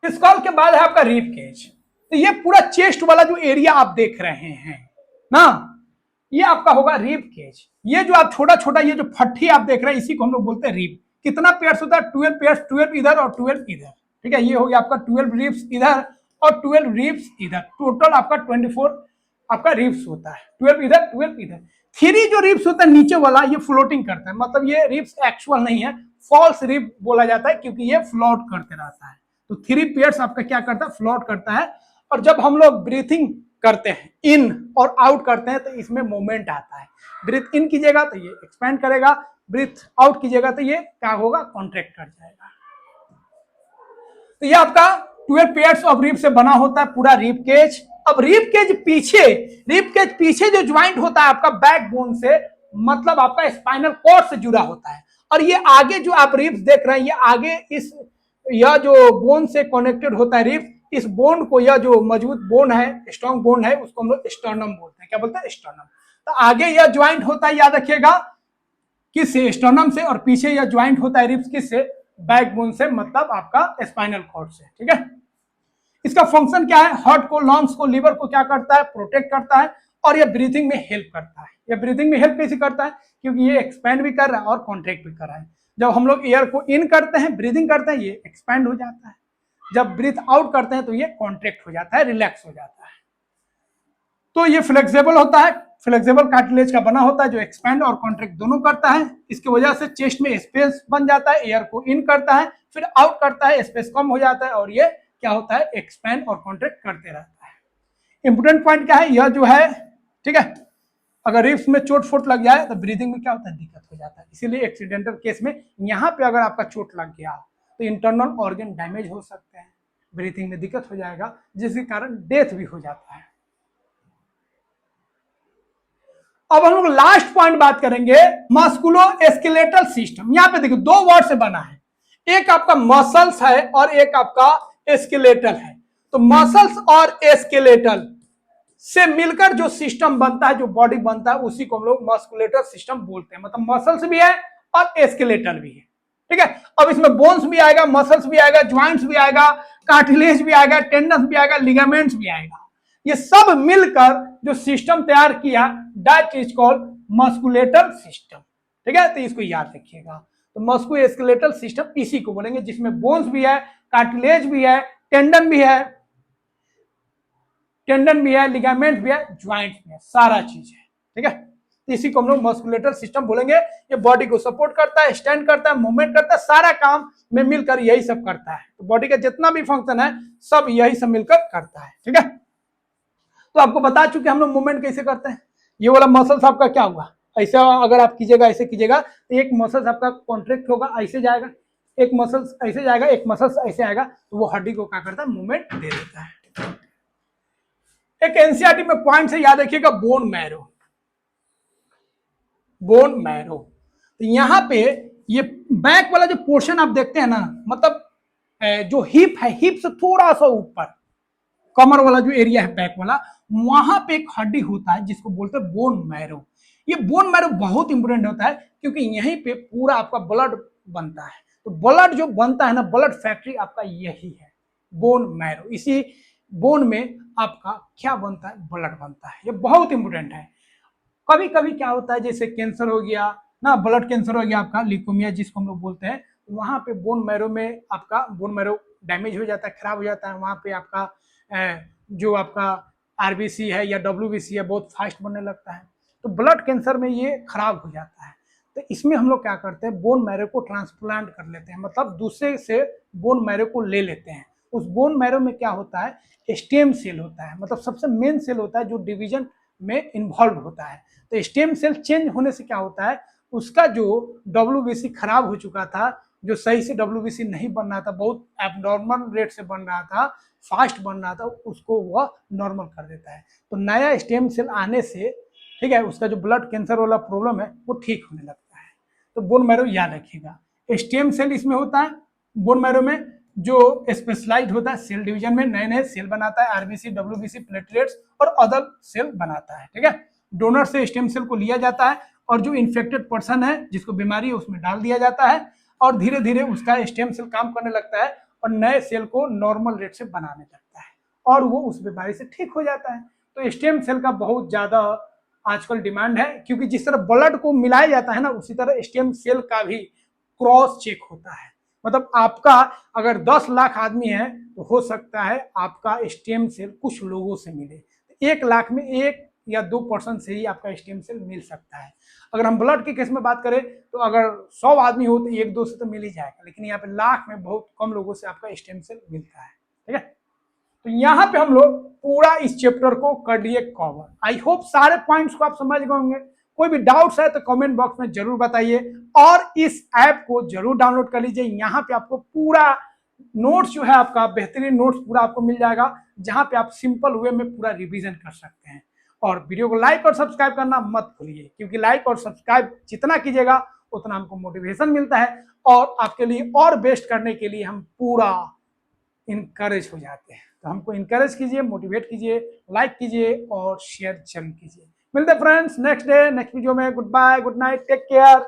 है। स्कल के बाद है आपका रिब केज। तो ये पूरा चेस्ट वाला जो एरिया आप देख रहे हैं ना, ये आपका होगा रिब केज। ये जो आप छोटा छोटा ये जो फट्टी आप देख रहे हैं इसी को हम लोग बोलते हैं रिब। कितना पेयर्स होता है, 12 पेयर्स, 12 इधर और 12 इधर, ठीक है। ये हो गया आपका 12 रिब्स इधर और 12 रिब्स इधर, टोटल आपका 24 आपका रिब्स होता है। 12 इधर 12 इधर। 3 जो रिब्स होता है नीचे वाला ये फ्लोटिंग करता है, मतलब ये रिब्स एक्चुअल नहीं है, फॉल्स रिब बोला जाता है क्योंकि ये फ्लोट करते रहता है। तो 3 पेयर्स आपका क्या करता है, फ्लोट करता है। और जब हम लोग ब्रीथिंग करते हैं, इन और आउट करते हैं, तो इसमें मूवमेंट आता है। ब्रीथ इन कीजिएगा तो ये एक्सपैंड करेगा, ब्रीथ आउट कीजिएगा तो ये क्या होगा, कॉन्ट्रैक्ट कर जाएगा। तो ये आपका 12 पेयर्स ऑफ रिब से बना होता है पूरा रिब केज। अब रिब केज पीछे जो ज्वाइंट होता है आपका बैक बोन से, मतलब आपका स्पाइनल कॉर्ड से जुड़ा होता है। और ये आगे जो आप रिब्स देख रहे हैं, ये आगे यह जो बोन से कनेक्टेड होता है रिब्स, इस बोन को, यह जो मजबूत बोन है, स्ट्रॉन्ग बोन है, उसको हम लोग स्टर्नम बोलते हैं। क्या बोलते हैं, स्टर्नम। तो आगे यह ज्वाइंट होता है, याद रखिएगा, किससे, स्टर्नम से, और पीछे यह ज्वाइंट होता है रिब्स किससे, बैकबोन से, मतलब आपका स्पाइनल कॉर्ड से, ठीक है। इसका फंक्शन क्या है, हार्ट को, लंग्स को, लिवर को क्या करता है, प्रोटेक्ट करता है। और ये ब्रीथिंग में हेल्प करता है। ये ब्रीथिंग में हेल्प कैसे करता है, क्योंकि ये एक्सपैंड भी कर रहा है और कॉन्ट्रैक्ट भी कर रहा है। जब हम लोग एयर को इन करते हैं, ब्रीदिंग करते हैं, ये एक्सपैंड हो जाता है। जब ब्रीथ आउट करते हैं तो ये कॉन्ट्रैक्ट हो जाता है, रिलैक्स हो जाता है। तो ये फ्लेक्सिबल होता है, फ्लेक्सिबल कार्टिलेज का बना होता है जो एक्सपैंड और कॉन्ट्रैक्ट दोनों करता है। इसकी वजह से चेस्ट में स्पेस बन जाता है, एयर को इन करता है, फिर आउट करता है, स्पेस कम हो जाता है, और ये क्या होता है, एक्सपैंड और कॉन्ट्रैक्ट करते रहता है। इंपोर्टेंट पॉइंट क्या है, यह जो है, ठीक है, अगर रिब्स में चोट फोट लग जाए तो ब्रीदिंग में क्या होता है, दिक्कत हो जाता है। इसीलिए एक्सीडेंटल केस में यहाँ पे अगर आपका चोट लग गया तो इंटरनल ऑर्गन डैमेज हो सकते हैं, ब्रीथिंग में दिक्कत हो जाएगा, जिसके कारण डेथ भी हो जाता है। अब हम लोग लास्ट पॉइंट बात करेंगे, मस्कुलोस्केलेटल सिस्टम। यहां पे देखिए 2 वर्ड से बना है, एक आपका मसल्स है और एक आपका स्केलेटल है। तो मसल्स और स्केलेटल से मिलकर जो सिस्टम बनता है, जो बॉडी बनता है, उसी को हम लोग मस्कुलेटल सिस्टम बोलते हैं। मतलब मसल्स भी है और स्केलेटल भी है, ठीक है। अब इसमें बोन्स भी आएगा, मसल्स भी आएगा, ज्वाइंट्स भी आएगा, कार्टिलेज भी आएगा, टेंडन्स भी आएगा, लिगामेंट्स भी आएगा। ये सब मिलकर जो सिस्टम तैयार किया, दैट इज कॉल्ड मस्कुलेटल सिस्टम, ठीक है। तो इसको याद रखिएगा। तो मस्कुलोस्केलेटल सिस्टम इसी को बोलेंगे, जिसमें बोन्स भी है, कार्टिलेज भी है, टेंडन भी है, लिगामेंट भी है, ज्वाइंट भी है, सारा चीज है, ठीक है। इसी को हम लोग मस्कुलेटल सिस्टम बोलेंगे। ये बॉडी को सपोर्ट करता है, स्टैंड करता है, मूवमेंट करता है, सारा काम में मिलकर यही सब करता है। तो बॉडी का जितना भी फंक्शन है सब यही सब मिलकर करता है, ठीक है। तो आपको बता चुके हम लोग मूवमेंट कैसे करते हैं। ये वाला मसल्स आपका क्या हुआ, ऐसा अगर आप कीजिएगा, ऐसे कीजिएगा तो एक मसल्स आपका कॉन्ट्रैक्ट होगा, ऐसे जाएगा, एक मसल्स ऐसे जाएगा, एक मसल्स ऐसे आएगा, तो वो हड्डी को क्या करता है, मूवमेंट दे देता है। एक एनसीईआरटी में पॉइंट से याद रखिएगा, बोन मैरो। बोन मैरो, तो यहां पे ये बैक वाला जो पोर्शन आप देखते हैं ना, मतलब जो हिप है, हिप से थोड़ा सा ऊपर कमर वाला जो एरिया है बैक वाला, वहां पे एक हड्डी होता है जिसको बोलते हैं बोन मैरो। ये बोन मैरो बहुत इंपोर्टेंट होता है क्योंकि यहीं पे पूरा आपका ब्लड बनता है। तो ब्लड जो बनता है ना, ब्लड फैक्ट्री आपका यही है, बोन मैरो। इसी बोन में आपका क्या बनता है, ब्लड बनता है। ये बहुत इंपोर्टेंट है। कभी कभी क्या होता है, जैसे कैंसर हो गया ना, ब्लड कैंसर हो गया आपका, ल्यूकेमिया जिसको हम लोग बोलते हैं, वहां पे बोन मैरो में आपका बोन मैरो डैमेज हो जाता है, खराब हो जाता है। वहां पे आपका जो आपका आरबीसी है या डब्ल्यूबीसी है बहुत फास्ट बनने लगता है। तो ब्लड कैंसर में ये खराब हो जाता है। तो इसमें हम लोग क्या करते हैं, बोन मैरो को ट्रांसप्लांट कर लेते हैं, मतलब दूसरे से बोन मैरो को ले लेते हैं। उस बोन मैरो में क्या होता है, स्टेम सेल होता है, मतलब सबसे मेन सेल होता है जो डिवीजन में इन्वॉल्व होता है। तो स्टेम सेल चेंज होने से क्या होता है, उसका जो डब्ल्यूबीसी खराब हो चुका था, जो सही से डब्ल्यूबीसी नहीं बन रहा था, बहुत एबनॉर्मल रेट से बन रहा था, फास्ट बन रहा था, उसको वह नॉर्मल कर देता है। तो नया स्टेम सेल आने से, ठीक है, उसका जो ब्लड कैंसर वाला प्रॉब्लम है वो ठीक होने लगता है। तो बोन मैरो याद रखिएगा, स्टेम सेल इसमें होता है बोन मैरो में, जो स्पेशलाइज्ड होता है सेल डिवीजन में, नए नए सेल बनाता है, आरबीसी, डब्ल्यूबीसी, प्लेटलेट्स और अदर सेल बनाता है, ठीक है। डोनर से स्टेम सेल को लिया जाता है और जो इन्फेक्टेड पर्सन है जिसको बीमारी है उसमें डाल दिया जाता है और धीरे धीरे उसका स्टेम सेल काम करने लगता है और नए सेल को नॉर्मल रेट से बनाने लगता है और वो उस बीमारी से ठीक हो जाता है। तो स्टेम सेल का बहुत ज्यादा आजकल डिमांड है, क्योंकि जिस तरह ब्लड को मिलाया जाता है ना, उसी तरह स्टेम सेल का भी क्रॉस चेक होता है। मतलब आपका अगर 10 लाख आदमी है तो हो सकता है आपका स्टेम सेल कुछ लोगों से मिले, 1 लाख में 1 या 2% से ही आपका स्टेम सेल मिल सकता है। अगर हम ब्लड के केस में बात करें तो अगर 100 आदमी हो तो 1-2 से तो मिल ही जाएगा, लेकिन यहाँ पे लाख में बहुत कम लोगों से आपका स्टेम सेल मिलता है। ठीक है, तो यहाँ पे हम लोग पूरा इस चैप्टर को कर लिए कवर। आई होप सारे पॉइंट्स को आप समझ गए होंगे। कोई भी डाउट्स है तो कमेंट बॉक्स में जरूर बताइए और इस ऐप को जरूर डाउनलोड कर लीजिए। यहाँ पे आपको पूरा नोट्स जो है आपका बेहतरीन नोट्स पूरा आपको मिल जाएगा, जहाँ पे आप सिंपल वे में पूरा रिवीजन कर सकते हैं। और वीडियो को लाइक और सब्सक्राइब करना मत भूलिए, क्योंकि लाइक और सब्सक्राइब जितना कीजिएगा उतना हमको मोटिवेशन मिलता है और आपके लिए और बेस्ट करने के लिए हम पूरा इनकरेज हो जाते हैं। तो हमको इनकरेज कीजिए, मोटिवेट कीजिए, लाइक कीजिए और शेयर जरूर कीजिए। मिलते हैं friends next day next video में। Goodbye, good night, take care.